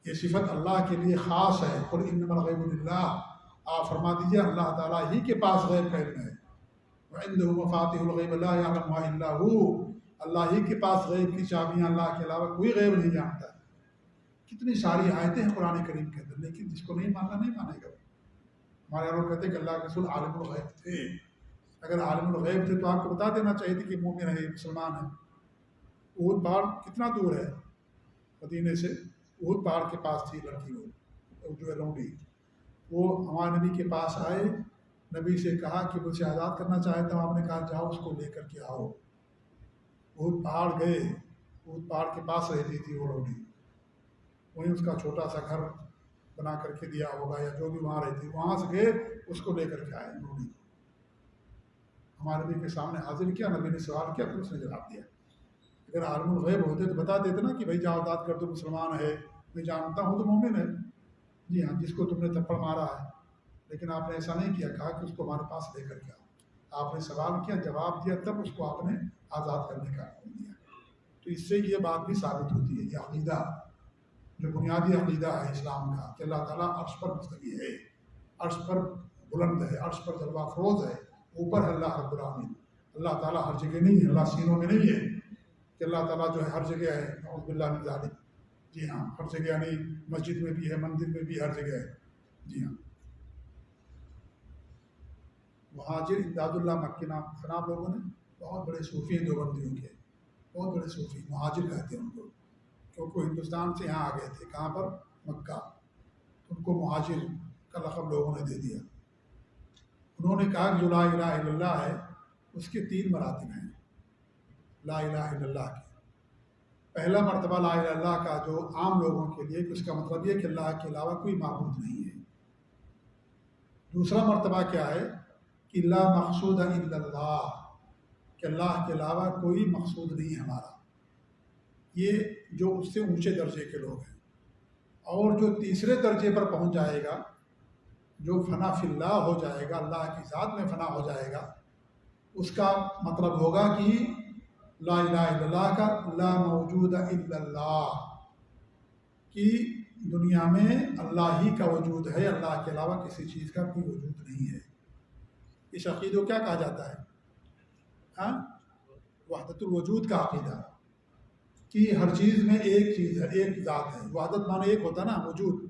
یہ صفت اللہ کے لیے خاص ہے۔ قل انما الغیب للہ، آپ فرما دیجئے اللہ تعالیٰ ہی کے پاس غیب کا علم ہے۔ وعنده مفاتیح الغیب لا یعلمها الا هو، اللہ ہی کے پاس غیب کی چابیاں، اللہ کے علاوہ کوئی غیب نہیں جانتا۔ کتنی ساری آیتیں ہیں قرآن کریم کے اندر، لیکن جس کو نہیں ماننا نہیں مانے گا۔ ہمارے لوگ کہتے ہیں کہ اللہ کے رسول عالم الغیب تھے۔ اگر عالم الغیب تھے تو آپ کو بتا دینا چاہیے تھا کہ مومن ہے، مسلمان ہے۔ احد پہاڑ کتنا دور ہے مدینے سے؟ احد پہاڑ کے پاس تھی لڑکی، وہ جو ہے لونڈی، وہ ہمارے نبی کے پاس آئے، نبی سے کہا کہ مجھے آزاد کرنا چاہتا ہوں۔ آپ نے کہا جاؤ اس کو لے کر کے آؤ۔ احد پہاڑ گئے، احد پہاڑ کے پاس رہتی تھی وہ لونڈی، وہیں اس کا چھوٹا سا گھر بنا کر کے دیا ہوگا یا جو بھی وہاں رہتی، وہاں سے گئے اس کو لے کر کے آئے لونڈی کو، ہمارے نبی کے سامنے حاضر کیا، نبی نے سوال کیا، پھر اس نے جواب دیا۔ اگر عالم الغیب ہوتے تو بتا دیتے نا کہ بھائی جاؤ آزاد کر دو، مسلمان ہے، میں جانتا ہوں تو مومن ہے، جی ہاں، جس کو تم نے تھپڑ مارا ہے۔ لیکن آپ نے ایسا نہیں کیا، کہا کہ اس کو ہمارے پاس لے کر کے آؤ۔ آپ نے سوال کیا، جواب دیا، تب اس کو آپ نے آزاد کرنے کا حکم دیا۔ تو اس سے یہ بات بھی ثابت ہوتی ہے، یہ عقیدہ جو بنیادی عقیدہ ہے اسلام کا کہ اللہ تعالیٰ عرش پر مستوی ہے، عرش پر بلند ہے، عرش پر جلوہ افروز ہے، اوپر ہے اللہ رب العالمین۔ اللہ تعالیٰ ہر جگہ نہیں ہے، اللہ سینوں میں نہیں ہے کہ اللہ تعالیٰ جو ہے ہر جگہ ہے، نعوذ باللہ من ذالک۔ جی ہاں، ہر جگہ یعنی مسجد میں بھی ہے، مندر میں بھی، ہر جگہ ہے۔ جی ہاں، مہاجر امداد اللہ مکی نام لوگوں نے بہت بڑے صوفی ہیں دیوبندیوں کے، بہت بڑے صوفی مہاجر کہتے ہیں ان کو، کیونکہ وہ ہندوستان سے یہاں آ گئے تھے، کہاں پر؟ مکہ، ان کو مہاجر کا لقب لوگوں نے دے دیا۔ انہوں نے کہا کہ جو لا الہ الا اللہ ہے اس کے 3 مراتب ہیں لا الہ الا اللہ کے۔ پہلا مرتبہ لا الہ الا اللہ کا جو عام لوگوں کے لیے، کہ اس کا مطلب یہ کہ اللہ کے علاوہ کوئی معبود نہیں ہے۔ دوسرا مرتبہ کیا ہے کہ لا مقصود الا اللہ، کہ اللہ کے علاوہ کوئی مقصود نہیں ہے ہمارا۔ یہ جو اس سے اونچے درجے کے لوگ ہیں۔ اور جو تیسرے درجے پر پہنچ جائے گا، جو فنا فی اللہ ہو جائے گا، اللہ کی ذات میں فنا ہو جائے گا، اس کا مطلب ہوگا کہ لا الہ الا اللہ کا لا موجود الا اللہ، کہ دنیا میں اللہ ہی کا وجود ہے، اللہ کے علاوہ کسی چیز کا کوئی وجود نہیں ہے۔ اس عقیدے کو کیا کہا جاتا ہے؟ ہاں، وحدت الوجود کا عقیدہ، کہ ہر چیز میں ایک چیز ہے، ایک ذات ہے۔ وحدت معنی ایک ہوتا ہے نا، وجود،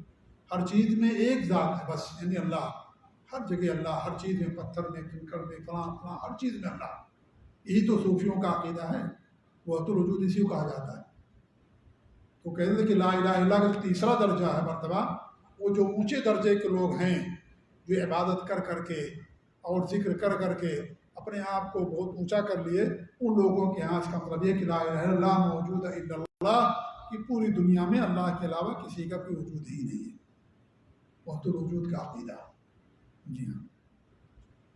ہر چیز میں ایک ذات ہے بس، یعنی اللہ، ہر جگہ اللہ، ہر چیز میں، پتھر میں، کنکر میں، فلاں فلاں، ہر چیز میں اللہ۔ یہی تو صوفیوں کا عقیدہ ہے، وحدت الوجود اسی کو کہا جاتا ہے۔ تو کہتے ہیں کہ لا الہ الا اللہ کا تیسرا درجہ ہے مرتبہ، وہ جو اونچے درجے کے لوگ ہیں، جو عبادت کر کر کے اور ذکر کر کر کے اپنے آپ کو بہت اونچا کر لیے، ان لوگوں کے ہاں اس کا مطلب یہ کہ لا الہ الا اللہ موجود الا اللہ، کہ پوری دنیا میں اللہ کے علاوہ کسی کا کوئی وجود ہی نہیں ہے، وحدت الوجود کا عقیدہ۔ جی ہاں،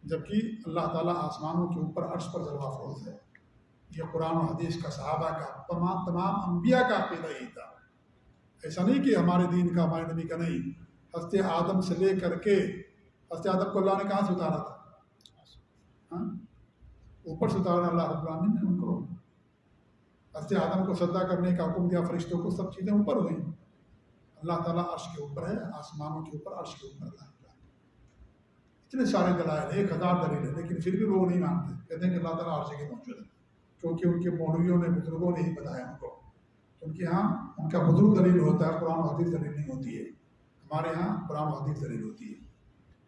جبکہ اللہ تعالیٰ آسمانوں کے اوپر عرش پر جلوہ افروز ہے۔ یہ قرآن و حدیث کا، صحابہ کا، تمام انبیاء کا عقیدہ یہی تھا۔ ایسا نہیں کہ ہمارے دین کا، ہمارے نبی کا نہیں۔ حضرت آدم سے لے کر کے، حضرت آدم کو اللہ نے کہاں سے اتارا تھا؟ ہاں، اوپر سے اتارا اللہ رب العالمین نے ان کو۔ حضرت آدم کو سجدہ کرنے کا حکم دیا، فرشتوں کو، سب چیزیں اوپر ہوئیں۔ اللہ تعالیٰ عرش کے اوپر ہے، آسمانوں کے اوپر، عرش کے اوپر اللہ تعالیٰ۔ اتنے سارے دلائل، 1000 دلیل ہے، لیکن پھر بھی لوگ نہیں مانتے، کہتے ہیں کہ اللہ تعالیٰ ہر جگہ موجود ہے، کیونکہ ان کے مولویوں نے، بزرگوں نے ہی بتایا ان کو۔ ان کے ہاں ان کا بزرگ دلیل ہوتا ہے، قرآن و حدیث دلیل نہیں ہوتی ہے۔ ہمارے ہاں قرآن و حدیث دلیل ہوتی ہے،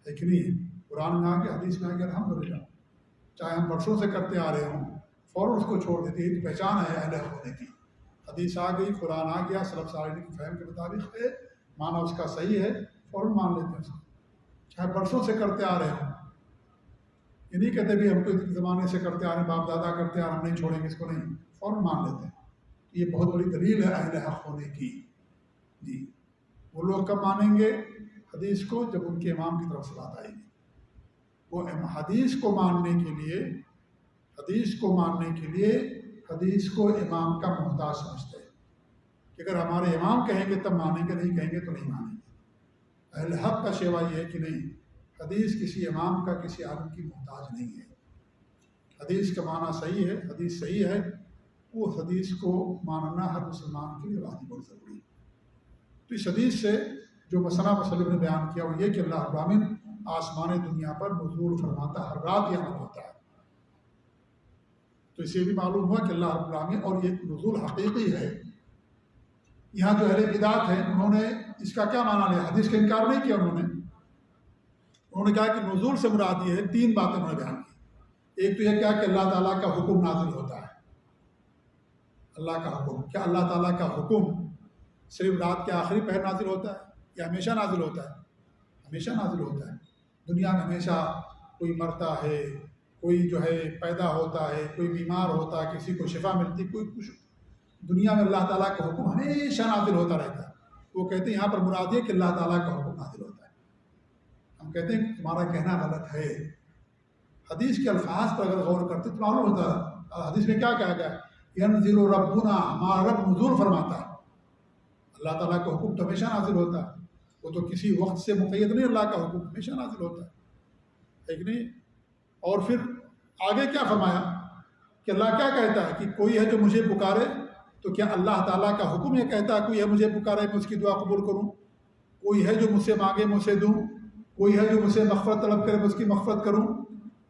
لیکن نہیں، قرآن میں آگے، حدیث میں آگے، الحمدللہ، چاہے ہم برسوں سے کرتے آ رہے ہوں، فوراً اس کو چھوڑ دیتی ہے۔ پہچان ہے اہل حق ہونے کی۔ حدیث آ گئی، قرآن آ گیا، سلف صالحین کی فہم کے مطابق ہے، معنی اس کا صحیح ہے، فوراً مان لیتے ہیں اس کو، چاہے برسوں سے کرتے آ رہے ہوں۔ یہ نہیں کہتے بھی ہم تو اس زمانے سے کرتے آ رہے ہیں، باپ دادا کرتے آ رہے ہیں، ہم نہیں چھوڑیں گے اس کو، نہیں، فوراً مان لیتے ہیں۔ یہ بہت بڑی دلیل ہے اہل حق ہونے کی۔ جی، وہ لوگ کب مانیں گے حدیث کو؟ جب ان کے امام کی طرف سے بات آئے گی۔ وہ حدیث کو ماننے کے لیے، حدیث کو ماننے کے لیے حدیث کو امام کا محتاج سمجھتے ہیں، کہ اگر ہمارے امام کہیں گے تب مانیں گے، نہیں کہیں گے تو نہیں مانیں گے۔ اہل حق کا شیوا یہ ہے کہ نہیں، حدیث کسی امام کا، کسی عالم کی محتاج نہیں ہے۔ حدیث کا معنی صحیح ہے، حدیث صحیح ہے، وہ حدیث کو ماننا ہر مسلمان کے لیے واجب اور ضروری ہے۔ تو اس حدیث سے جو مسئلہ مصنف نے بیان کیا وہ یہ کہ اللہ رب العالمین آسمان دنیا پر نزول فرماتا، ہر رات یہ عمل ہوتا ہے۔ تو اسے بھی معلوم ہوا کہ اللہ رب العالمین، اور یہ نزول حقیقی ہے۔ یہاں جو اہل بدعت ہیں، انہوں نے اس کا کیا معنی لیا؟ حدیث کا انکار نہیں کیا انہوں نے کہا کہ نزول سے مراد یہ ہے، 3 باتیں انہوں نے بیان کی۔ ایک تو یہ کیا کہ اللہ تعالیٰ کا حکم نازل ہوتا ہے، اللہ کا حکم، کیا اللہ تعالیٰ کا حکم صرف رات کے آخری پہر نازل ہوتا ہے یا ہمیشہ نازل ہوتا ہے؟ ہمیشہ نازل ہوتا ہے۔ دنیا میں ہمیشہ کوئی مرتا ہے، کوئی جو ہے پیدا ہوتا ہے، کوئی بیمار ہوتا ہے، کسی کو شفا ملتی، کوئی کچھ، دنیا میں اللہ تعالیٰ کا حکم ہمیشہ نازل ہوتا رہتا ہے۔ وہ کہتے ہیں یہاں پر مراد یہ کہ اللہ تعالیٰ کا حکم نازل ہوتا ہے۔ ہم کہتے ہیں کہ تمہارا کہنا غلط ہے۔ حدیث کے الفاظ پر اگر غور کرتے تو معلوم ہوتا ہے حدیث میں کیا کہا گیا ہے، ینزل ربنا، ہمارا رب نزول فرماتا ہے۔ اللہ تعالیٰ کا حکم تو ہمیشہ نازل ہوتا ہے، وہ تو کسی وقت سے مقید نہیں، اللہ کا حکم ہمیشہ نازل ہوتا ہے، ایک نہیں۔ اور پھر آگے کیا فرمایا کہ اللہ کیا کہتا ہے کہ کوئی ہے جو مجھے پکارے، تو کیا اللہ تعالیٰ کا حکم یہ کہتا ہے کوئی ہے مجھے پکارے میں اس کی دعا قبول کروں، کوئی ہے جو مجھ سے مانگے میں اسے دوں، کوئی ہے جو مجھ سے مغفرت طلب کرے میں اس کی مغفرت کروں؟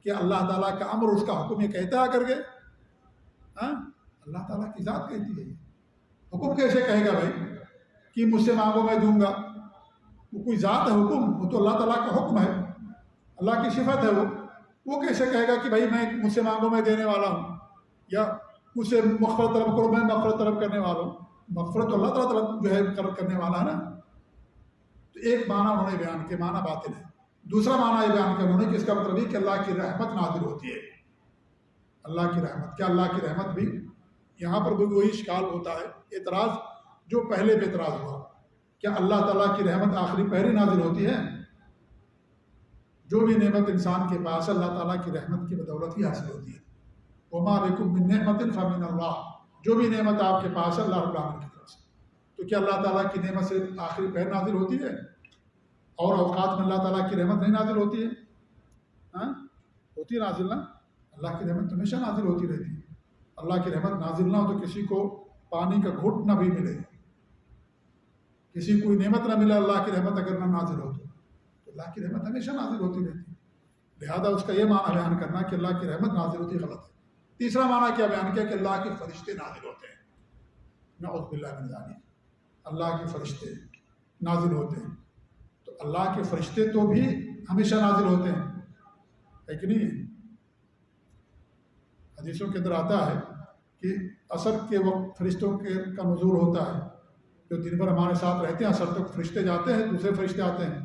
کہ اللہ تعالیٰ کا امر اس کا حکم یہ کہتا ہے کر کے؟ اللہ تعالیٰ کی ذات کہتی ہے، حکم کیسے کہے گا بھائی کہ مجھ سے مانگو میں دوں گا؟ وہ کوئی ذات ہے حکم؟ وہ تو اللہ تعالیٰ کا حکم ہے، اللہ کی صفت ہے وہ کیسے کہے گا کہ بھائی میں مجھ سے مانگو میں دینے والا ہوں، یا مجھ سے مغفرت طلب کرو میں مغفرت طلب کرنے والا ہوں؟ مغفرت تو اللہ تعالیٰ طلب جو ہے کرنے والا ہے نا۔ تو ایک معنی انہوں نے بیان کیا، معنی باطل ہے۔ دوسرا معنی یہ بیان کیا انہوں نے کہ اس کا مطلب یہ کہ اللہ کی رحمت نازل ہوتی ہے، اللہ کی رحمت۔ کیا اللہ کی رحمت بھی؟ یہاں پر بھی وہی اشکال ہوتا ہے، اعتراض جو پہلے پہ اعتراض ہوا، کیا اللہ تعالیٰ کی رحمت آخری پہلے نازل ہوتی ہے؟ جو بھی نعمت انسان کے پاس اللہ تعالیٰ کی رحمت کی بدولت ہی حاصل ہوتی ہے۔ وما بکم من نعمت فمن اللہ، جو بھی نعمت آپ کے پاس ہے اللہ رب العالمین کی طرف سے۔ تو کیا اللہ تعالیٰ کی نعمت سے آخری پہر نازل ہوتی ہے اور اوقات میں اللہ تعالیٰ کی رحمت نہیں نازل ہوتی ہے؟ ہوتی ہے نازل نا، اللہ کی رحمت ہمیشہ نازل ہوتی رہتی ہے۔ اللہ کی رحمت نازل نہ ہو تو کسی کو پانی کا گھٹ نہ بھی ملے، کسی کوئی نعمت نہ ملے اللہ کی رحمت اگر نہ نازل ہو تو اللہ کی رحمت ہمیشہ نازل ہوتی رہتی ہے۔ لہذا اس کا یہ معنی بیان کرنا کہ اللہ کی رحمت نازل ہوتی ہے غلط ہے۔ تیسرا معنی کیا بیان کیا کہ اللہ کے فرشتے نازل ہوتے ہیں، نعوذ باللہ من ذالک، اللہ کے فرشتے نازل ہوتے ہیں۔ تو اللہ کے فرشتے تو بھی ہمیشہ نازل ہوتے ہیں، ہے کہ نہیں؟ حدیثوں کے اندر آتا ہے کہ عصر کے وقت فرشتوں کا نزول ہوتا ہے، جو دن بھر ہمارے ساتھ رہتے ہیں، عصر تک فرشتے جاتے ہیں، دوسرے فرشتے آتے ہیں۔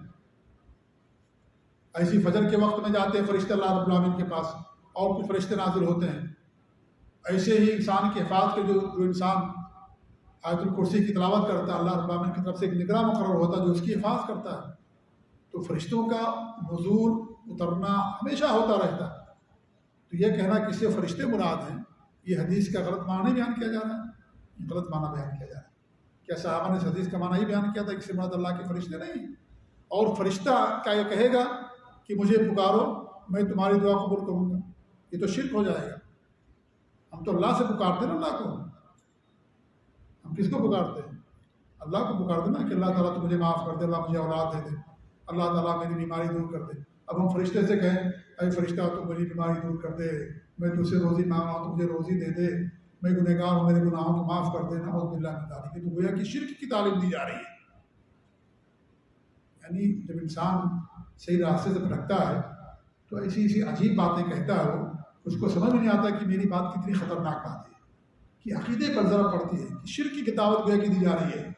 ایسی فجر کے وقت میں جاتے ہیں فرشتے اللہ رب العالمین کے پاس، اور کچھ فرشتے نازل ہوتے ہیں۔ ایسے ہی انسان کی حفاظت کے جو انسان آیت الکرسی کی تلاوت کرتا ہے، اللہ رب العالمین کی طرف سے ایک نگراں مقرر ہوتا ہے جو اس کی حفاظت کرتا ہے۔ تو فرشتوں کا نزول اترنا ہمیشہ ہوتا رہتا ہے۔ تو یہ کہنا کہ صرف فرشتے مراد ہیں، یہ حدیث کا غلط معنی بیان کیا جا رہا ہے، غلط معنی بیان کیا جا رہا ہے۔ کیا صحابہ نے اس حدیث کا معنی ہی بیان کیا تھا کہ صرف مراد اللہ کے فرشتے نہیں؟ اور فرشتہ کا یہ کہے گا کہ مجھے پکارو میں تمہاری دعا قبول کروں گا، یہ تو شرک ہو جائے گا۔ ہم تو اللہ سے پکارتے ہیں نا، اللہ کو ہم کس کو پکارتے ہیں؟ اللہ کو پکارتے نا کہ اللہ تعالیٰ تو مجھے معاف کر دے، اللہ مجھے اولاد دے دے، اللہ تعالیٰ میری بیماری دور کر دے۔ اب ہم فرشتے سے کہیں اے فرشتہ تو میری بیماری دور کر دے، میں تجھ سے روزی مانگ رہا ہوں تو مجھے روزی دے دے، میں گنہگار ہوں میرے گناہوں کو معاف کر دے، نعوذ باللہ من ذالک۔ تو گویا کہ شرک کی تعلیم دی جا رہی ہے۔ یعنی جب انسان صحیح راستے سے بھٹکتا ہے تو ایسی عجیب باتیں کہتا ہے، وہ اس کو سمجھ میں نہیں آتا کہ میری بات کتنی خطرناک بات ہے، کہ عقیدے پر ذرا پڑتی ہے کہ شرک کی کتابت گویا کی دی جا رہی ہے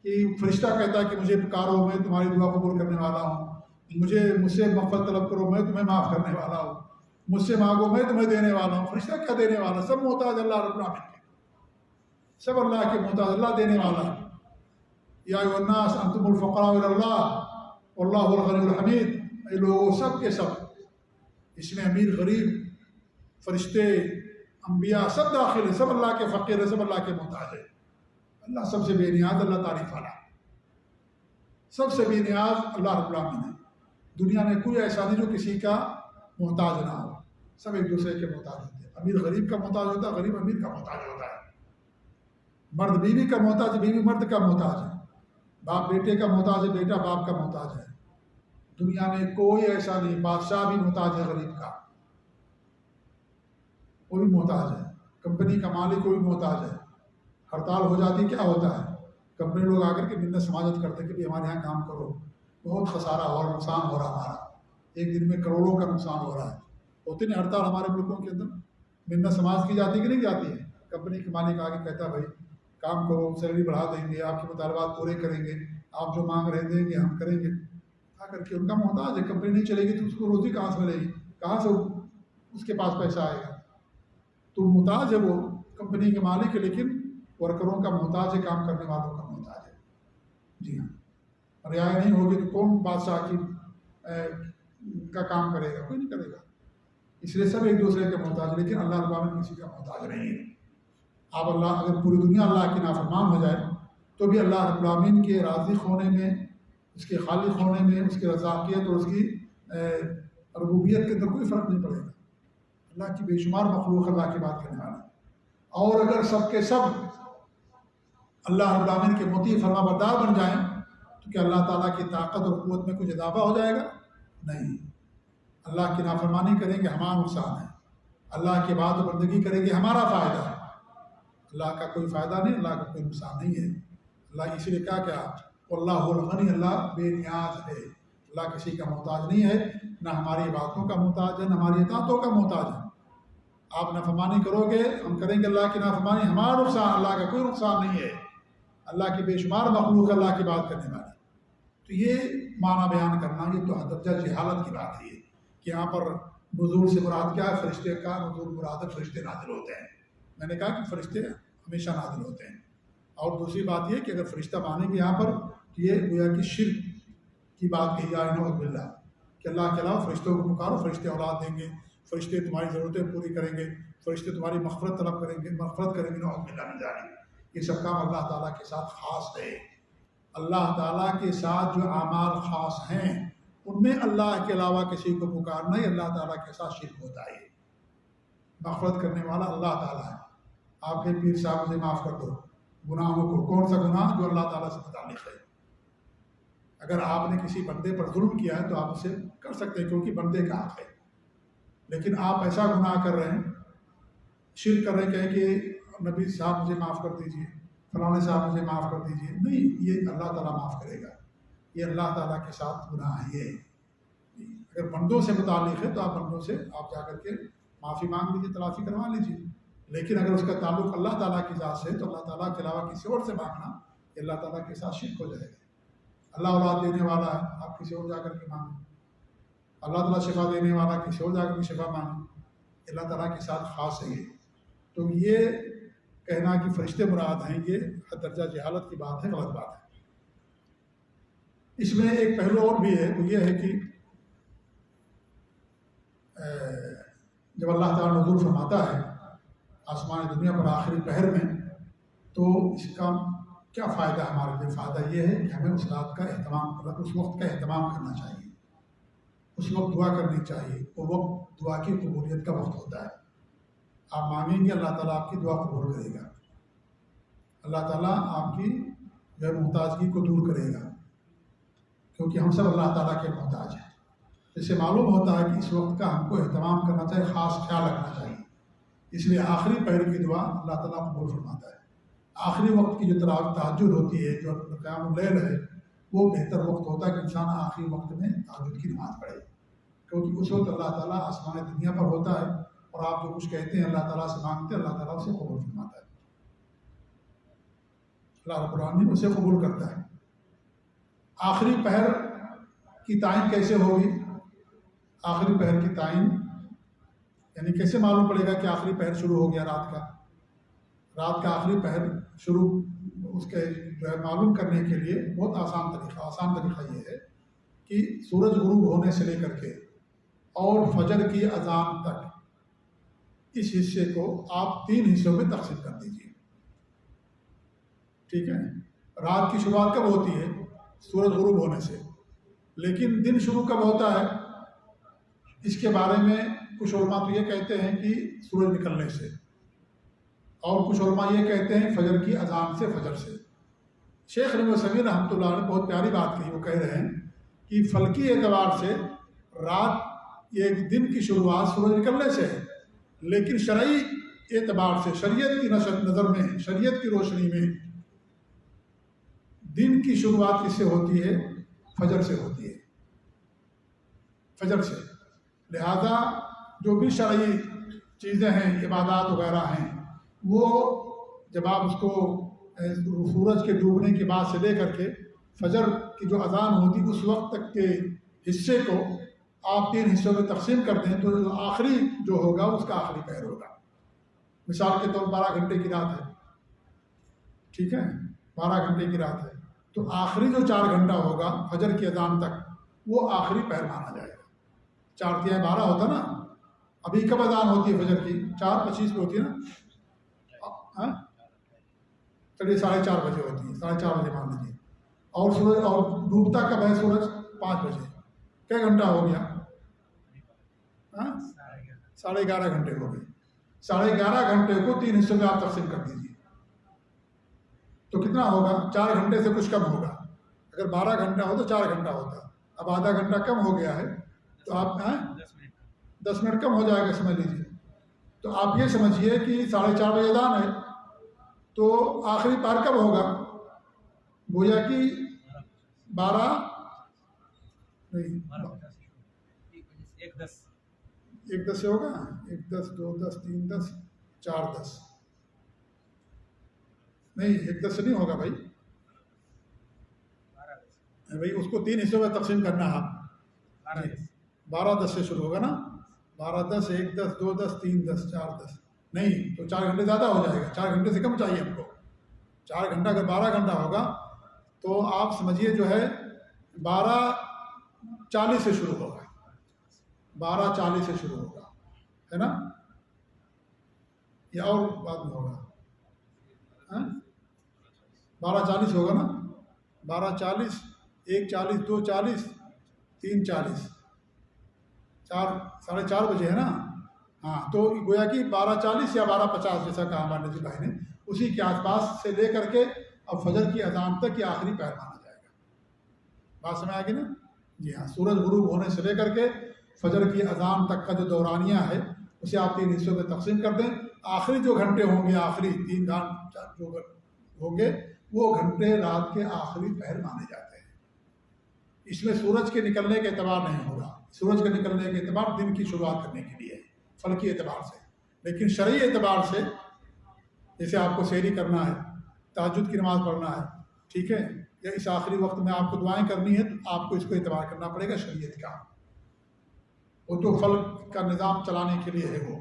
کہ فرشتہ کہتا ہے کہ مجھے پکارو میں تمہاری دعا قبول کرنے والا ہوں، مجھ سے مغفرت طلب کرو میں تمہیں معاف کرنے والا ہوں، مجھ سے مانگو میں تمہیں دینے والا ہوں۔ فرشتہ کیا دینے والا؟ سب محتاج اللہ رب العالمین کے، سب اللہ کے محتاج، اللہ دینے والا ہے۔ یا ایھا الناس انتم الفقراء الی اللہ واللہ هو الغنی الحمید۔ اے لوگوں سب کے سب، اس میں امیر غریب فرشتے انبیاء سب داخل ہیں، سب اللہ کے فقیر ہیں، سب اللہ کے محتاج ہیں۔ اللہ سب سے بے نیاز، اللہ تعریف والا، سب سے بے نیاز اللہ رب العالمین ہے۔ دنیا میں کوئی ایسا نہیں جو کسی کا محتاج نہ ہو، سب ایک دوسرے کے محتاج ہوتے ہیں۔ امیر غریب کا محتاج ہوتا ہے، غریب امیر کا محتاج ہوتا ہے، مرد بیوی کا محتاج، بیوی مرد کا محتاج ہے، باپ بیٹے کا محتاج ہے، بیٹا باپ کا محتاج ہے۔ دنیا میں کوئی ایسا نہیں، بادشاہ بھی محتاج ہے غریب کا، وہ بھی محتاج ہے، کمپنی کا مالک کوئی محتاج ہے۔ ہڑتال ہو جاتی کیا ہوتا ہے؟ کمپنی لوگ آ کر کے منت سماجت کرتے کہ ہمارے یہاں کام کرو، بہت خسارہ ہو رہا، نقصان ہو رہا ہمارا، ایک دن میں کروڑوں کا نقصان ہو رہا ہے۔ ہوتی نہیں ہڑتال ہمارے ملکوں کے اندر؟ منت سماج کی جاتی کہ نہیں جاتی ہے؟ کمپنی کے مالک آگے کہتا ہے بھائی کام کرو، سیلری بڑھا دیں گے، آپ کے مطالبات پورے کریں گے، آپ جو مانگ رہے دیں گے ہم کریں گے۔ آ کر کے ان کا محتاج ہے، کمپنی نہیں چلے گی تو اس کو روزی کہاں سے ملے گی، کہاں سے اس کے پاس پیسہ آئے گا؟ تو محتاج ہے وہ، کمپنی کے مالک ہے لیکن ورکروں کا محتاج ہے، کام کرنے والوں کا محتاج ہے۔ جی ہاں، رعایت نہیں ہوگی تو کون بادشاہ کی کا کام کرے گا؟ کوئی نہیں کرے گا۔ اس لیے سب ایک دوسرے کے محتاج، لیکن اللہ رب العالمین کسی کا محتاج نہیں ہے۔ آپ اللہ اگر پوری دنیا اللہ کی نافرمان ہو جائے تو بھی اللہ رب العالمین کے راضی ہونے میں، اس کے خالق ہونے میں، اس کی رضاقیت اور اس کی ربوبیت کے اندر کوئی فرق نہیں پڑے گا۔ اللہ کی بے شمار مخلوق اللہ کی بات کرنے والا ہے، اور اگر سب کے سب اللہ رب العالمین کے مطیع فرما بردار بن جائیں تو کیا اللہ تعالیٰ کی طاقت اور قوت میں کچھ اضافہ ہو جائے گا؟ نہیں۔ اللہ کی نافرمانی کریں گے ہمارا نقصان ہے، اللہ کی بات و بندگی کریں گے ہمارا فائدہ ہے۔ اللہ کا کوئی فائدہ نہیں، اللہ کا کوئی نقصان نہیں ہے۔ اللہ اسی لیے کیا اللہ الغنی، اللہ بے نیاز ہے، اللہ کسی کا محتاج نہیں ہے، نہ ہماری باتوں کا محتاج ہے، نہ ہماری اطاعتوں کا محتاج ہے۔ آپ نافرمانی کرو گے، ہم کریں گے اللہ کی نافرمانی، ہمارا نقصان، اللہ کا کوئی نقصان نہیں ہے۔ اللہ کی بے شمار مخلوق اللہ کی بات کرنے والی۔ تو یہ معنی بیان کرنا، یہ تو درجہ جہالت کی بات ہے کہ یہاں پر نزول سے مراد کیا ہے؟ فرشتے کا نزول مراد ہے، فرشتے نازل ہوتے ہیں۔ میں نے کہا کہ فرشتے ہمیشہ نازل ہوتے ہیں۔ اور دوسری بات یہ کہ اگر فرشتہ مانیں گے یہاں پر تو یہ گویا کہ شرک کی بات کہی جائے، نعوذ باللہ، کہ اللہ کے علاوہ فرشتوں کو پکارو، فرشتے اولاد دیں گے، فرشتے تمہاری ضرورتیں پوری کریں گے، فرشتے تمہاری مغفرت طلب کریں گے، نعوذ باللہ من ذالک۔ یہ سب کام اللہ تعالیٰ کے ساتھ خاص ہے۔ اللہ تعالیٰ کے ساتھ جو اعمال خاص ہیں ان میں اللہ کے علاوہ کسی کو پکارنا ہی اللہ تعالیٰ کے ساتھ شرک ہوتا ہے۔ مغفرت کرنے والا اللہ تعالیٰ ہے۔ آپ کے پیر صاحب مجھے معاف کر دو گناہوں کو، کون سا گناہ جو اللہ تعالیٰ سے متعلق ہے؟ اگر آپ نے کسی بندے پر ظلم کیا ہے تو آپ اسے کر سکتے ہیں کیونکہ بندے کا حق ہے، لیکن آپ ایسا گناہ کر رہے ہیں، شرک کر رہے ہیں، کہیں کہ نبی صاحب مجھے معاف کر دیجیے، فلاں صاحب مجھے معاف کر دیجیے، نہیں، یہ اللہ تعالیٰ معاف کرے گا، یہ اللہ تعالیٰ کے ساتھ گناہ ہے۔ یہ اگر بندوں سے متعلق ہے تو آپ بندوں سے آپ جا کر کے معافی مانگ لیجیے، تلافی کروا لیجیے، لیکن اگر اس کا تعلق اللہ تعالیٰ کی ذات سے تو اللہ تعالیٰ کے علاوہ کسی اور سے مانگنا یہ اللہ تعالیٰ کے ساتھ شرک ہو جائے گا۔ اللہ اولاد دینے والا ہے، آپ کسی اور جا کر کے مانگیں۔ اللہ تعالیٰ شفا دینے والا، کسی اور جا کر کے شفا مانگیں، اللہ تعالیٰ کے ساتھ خاص ہے یہ۔ تو یہ کہنا کہ فرشتے مراد ہیں، یہ حد درجہ جہالت کی بات ہے، غلط بات ہے۔ اس میں ایک پہلو اور بھی ہے، وہ یہ ہے کہ جب اللہ تعالیٰ نزول فرماتا ہے آسمان دنیا پر آخری پہر میں، تو اس کا کیا فائدہ ہمارے لیے؟ فائدہ یہ ہے کہ ہمیں اس رات کا اہتمام، اس وقت کا اہتمام کرنا چاہیے، اس وقت دعا کرنی چاہیے۔ وہ وقت دعا کی قبولیت کا وقت ہوتا ہے۔ آپ مانگیں گے اللہ تعالیٰ آپ کی دعا قبول کرے گا، اللہ تعالیٰ آپ کی غیر محتاجگی کو دور کرے گا، کیونکہ ہم سب اللہ تعالیٰ کے محتاج ہیں۔ اس سے معلوم ہوتا ہے کہ اس وقت کا ہم کو اہتمام کرنا چاہیے، خاص خیال رکھنا چاہیے۔ اس لیے آخری پہر کی دعا اللہ تعالیٰ قبول فرماتا ہے۔ آخری وقت کی جو تہجد ہوتی ہے، جو قیام اللیل ہے، وہ بہتر وقت ہوتا ہے کہ انسان آخری وقت میں تہجد کی نماز پڑھے، کیونکہ اس وقت اللہ تعالیٰ آسمان دنیا پر ہوتا ہے، اور آپ جو کچھ کہتے ہیں اللہ تعالیٰ سے مانگتے ہیں، اللہ تعالیٰ اسے قبول فرماتا ہے، اللہ رب العالمین اسے قبول کرتا ہے۔ آخری پہر کی تعین کیسے ہوگی؟ آخری پہر کی تعین یعنی کیسے معلوم پڑے گا کہ آخری پہر شروع ہو گیا؟ رات کا آخری پہر شروع، اس کے جو ہے معلوم کرنے کے لیے بہت آسان طریقہ یہ ہے کہ سورج غروب ہونے سے لے کر کے اور فجر کی اذان تک اس حصے کو آپ 3 حصوں میں تقسیم کر دیجیے، ٹھیک ہے؟ رات کی شروعات کب ہوتی ہے؟ سورج غروب ہونے سے، لیکن دن شروع کب ہوتا ہے؟ اس کے بارے میں کچھ علماء تو یہ کہتے ہیں کہ سورج نکلنے سے، اور کچھ علماء یہ کہتے ہیں فجر کی اذان سے، فجر سے۔ شیخ ابن عثیمین رحمۃ اللہ نے بہت پیاری بات کہی، وہ کہہ رہے ہیں کہ فلکی اعتبار سے رات ایک دن کی شروعات سورج نکلنے سے ہے، لیکن شرعی اعتبار سے، شریعت کی نظر میں، شریعت کی روشنی میں دن کی شروعات کس سے ہوتی ہے؟ فجر سے ہوتی ہے، فجر سے۔ لہذا جو بھی شرعی چیزیں ہیں، عبادات وغیرہ ہیں، وہ جب آپ اس کو سورج کے ڈوبنے کے بعد سے لے کر کے فجر کی جو اذان ہوتی اس وقت تک کے حصے کو آپ 3 حصوں میں تقسیم کر دیں تو آخری جو ہوگا اس کا آخری پہر ہوگا۔ مثال کے طور 12 گھنٹے کی رات ہے، ٹھیک ہے، 12 گھنٹے کی رات ہے، تو آخری جو 4 گھنٹہ ہوگا فجر کی اذان تک وہ آخری پہر مانا جائے گا۔ 4 تیا 12 ہوتا نا، ابھی کب اذان ہوتی ہے فجر کی؟ 4:25 پہ ہوتی ہے نا، چلیے 4:30 بجے ہوتی ہے، 4:30 بجے مان لیجیے، اور سورج اور ڈوبتا کب ہے سورج؟ 5 بجے۔ کیا گھنٹہ ہو گیا؟ 11.5 گھنٹے ہو گئے۔ 11.5 گھنٹے کو 3 حصوں میں آپ تقسیم کر دیجیے تو کتنا ہوگا؟ 4 گھنٹے سے کچھ کم ہوگا۔ اگر 12 گھنٹہ ہو تو 4 گھنٹہ ہوتا، اب آدھا گھنٹہ کم ہو گیا ہے، تو آپ 10 منٹ کم ہو جائے گا سمجھ لیجیے. تو آپ یہ سمجھیے کہ 4:30 بجے اذان ہے تو آخری پار کب ہوگا؟ گویا کہ 12 نہیں 1:10 سے ہوگا. 1:10 2:10 3:10 4:10 نہیں 1:10 سے نہیں ہوگا بھائی. اس کو 3 حصوں میں تقسیم کرنا ہے. 12:10 سے شروع ہوگا نا. 12:10 1:10 2:10 3:10 4:10 نہیں تو 4 گھنٹے زیادہ ہو جائے گا. 4 گھنٹے سے کم چاہیے ہم کو. 4 گھنٹہ اگر 12 گھنٹہ ہوگا تو آپ سمجھیے جو ہے 12:40 سے شروع ہوگا. 12:40 سے شروع ہوگا ہے نا, یا اور بعد میں ہوگا 12:40 ہوگا نا. 12:40 1:40 2:40 3:40 4:30 بجے ہے نا. ہاں تو گویا کہ 12:40 یا 12:50 جیسا کہا ہمارے نجیب بھائی نے, اسی کے آس پاس سے لے کر کے اب فجر کی اذان تک یہ آخری پہر مانا جائے گا. بات سمجھ آ گئی نا؟ جی ہاں. سورج غروب ہونے سے لے کر کے فجر کی اذان تک کا جو دورانیہ ہے اسے آپ 3 حصوں میں تقسیم کر دیں. آخری جو گھنٹے ہوں گے, آخری 3 گھنٹے جو ہوں گے وہ گھنٹے رات کے آخری پہر مانے جاتے ہیں. اس میں سورج کے نکلنے کا اعتبار نہیں ہوگا. سورج کے نکلنے کا اعتبار دن کی شروعات کرنے کے لیے ہے فلکی اعتبار سے, لیکن شرعی اعتبار سے جیسے آپ کو سحری کرنا ہے, تہجد کی نماز پڑھنا ہے, ٹھیک ہے, یا اس آخری وقت میں آپ کو دعائیں کرنی ہے تو آپ کو اس کو اعتبار کرنا پڑے گا شریعت کا. وہ تو فلک کا نظام چلانے کے لیے ہے وہ,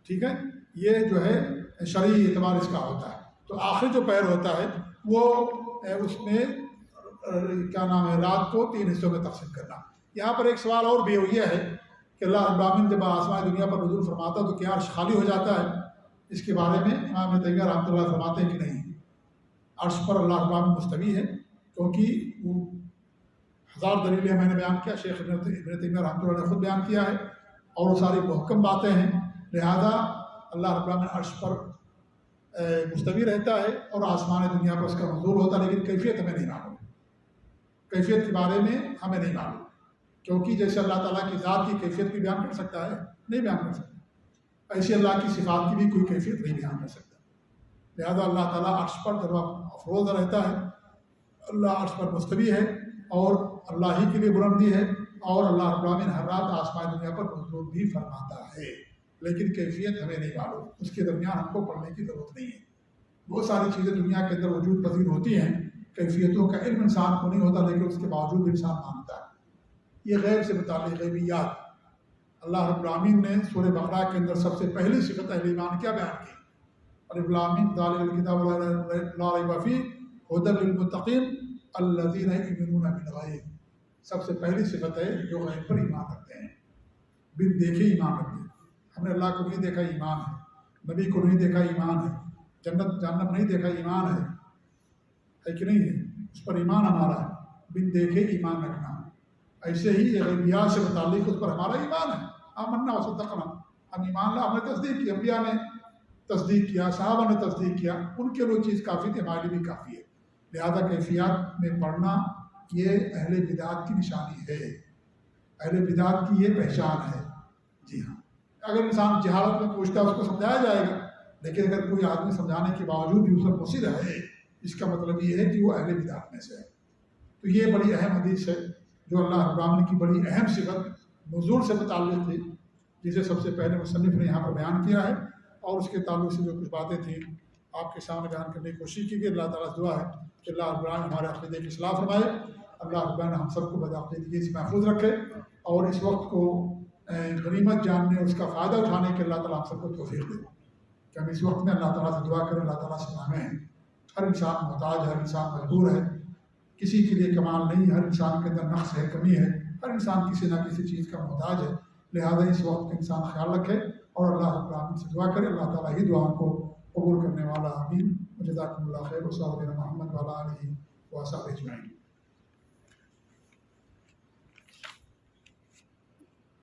ٹھیک ہے. یہ جو ہے شرعی اعتبار اس کا ہوتا ہے. تو آخری جو پہر ہوتا ہے وہ اس میں کیا نام ہے رات کو 3 حصوں میں تقسیم کرنا. یہاں پر ایک سوال اور بھی یہ ہے کہ اللہ رب العالمین جب آسمان دنیا پر نزول فرماتا تو کیا عرش خالی ہو جاتا ہے؟ اس کے بارے میں امام ابن تیمیہ رحمۃ اللہ فرماتے ہیں کہ نہیں, عرش پر اللہ رب العالمین مستوی ہے, کیونکہ وہ 1000 دلیلیں میں نے بیان کیا, شیخ ابن تیمیہ رحمۃ اللہ نے خود بیان کیا ہے, اور وہ ساری محکم باتیں ہیں. لہذا اللہ رب العالمین عرش پر مستوی رہتا ہے اور آسمان دنیا پر اس کا نزول ہوتا ہے, لیکن کیفیت ہمیں نہیں معلوم. کیفیت کے بارے میں ہمیں نہیں معلوم, کیونکہ جیسے اللہ تعالیٰ کی ذات کی کیفیت بھی بیان کر سکتا ہے, نہیں بیان کر سکتا, ایسے اللہ کی صفات کی بھی کوئی کیفیت نہیں بیان کر سکتا. لہذا اللہ تعالیٰ عرش پر جب افروز رہتا ہے, اللہ عرش پر مستوی ہے اور اللہ ہی کے لیے بلندی ہے, اور اللہ رب العالمین ہر رات آسمان دنیا پر نزول بھی فرماتا ہے, لیکن کیفیت ہمیں نہیں معلوم. اس کے درمیان ہم کو پڑھنے کی ضرورت نہیں ہے. بہت ساری چیزیں دنیا کے اندر وجود پذیر ہوتی ہیں, کیفیتوں کا علم انسان کو نہیں ہوتا, لیکن اس کے باوجود انسان مانتا ہے. یہ غیب سے متعلق غیبیات اللہ رب العالمین نے سورہ بقرہ کے اندر سب سے پہلی صفت اہل ایمان کیا بیان کی؟ الف لام میم ذالک الکتاب لا ریب فیہ ھدی للمتقین الذین یؤمنون بالغیب. سب سے پہلی صفت ہے جو غیب پر ایمان رکھتے ہیں, بن دیکھے ایمان رکھتے ہیں. ہم نے اللہ کو نہیں دیکھا ایمان ہے, نبی کو نہیں دیکھا ایمان ہے, جنت جہنم نہیں دیکھا ایمان ہے کہ نہیں ہے, اس پر ایمان ہمارا ہے. بن دیکھے ایمان رکھنا. ایسے ہی غیبیات سے متعلق اس پر ہمارا ایمان ہے. آمنا وصدقنا, ہم ایمان لا, ہم نے تصدیق کی, انبیاء نے تصدیق کیا, صحابہ نے تصدیق کیا, ان کے لیے چیز کافی تھی, ہمارے لیے بھی کافی ہے. لہذا کیفیات میں پڑھنا یہ اہل بدعت کی نشانی ہے, اہل بدعت کی یہ پہچان ہے. جی ہاں, اگر انسان جہالت میں پوچھتا ہے اس کو سمجھایا جائے گا, لیکن اگر کوئی آدمی سمجھانے کے باوجود بھی اس پر مصر ہے, اس کا مطلب یہ ہے کہ وہ اہل بدعت میں سے ہے. تو یہ بڑی اہم حدیث ہے جو اللہ رب العالمین کی بڑی اہم صفت نزول سے متعلق تھی, جسے سب سے پہلے مصنف نے یہاں پر بیان کیا ہے, اور اس کے تعلق سے جو کچھ باتیں تھیں آپ کے سامنے بیان کرنے کی کوشش کی گئی. اللہ تعالیٰ سے دعا ہے کہ اللہ رب العالمین ہمارے عقیدے کی اصلاح فرمائے, اللہ رب العالمین ہم سب کو بدعقیدگی سے محفوظ رکھے, اور اس وقت کو غنیمت جاننے اور اس کا فائدہ اٹھانے کے اللہ تعالیٰ ہم سب کو توفیق دے کہ ہم اس وقت میں اللہ تعالیٰ سے دعا کریں. اللہ تعالیٰ سے مانگیں, ہر انسان محتاج ہے, ہر انسان مجبور ہے, کسی کے لیے کمال نہیں, ہر انسان کے اندر نقص ہے, کمی ہے, ہر انسان کسی نہ کسی چیز کا محتاج ہے. لہذا اس وقت انسان خیال رکھے اور اللہ رب العالمین سے دعا کرے. اللہ تعالیٰ ہی دعا کو قبول کرنے والا. آمین. جزاکم اللہ خیر. وصلی اللہ علیہ محمد وعلی آلہ وصحبہ اجمعین.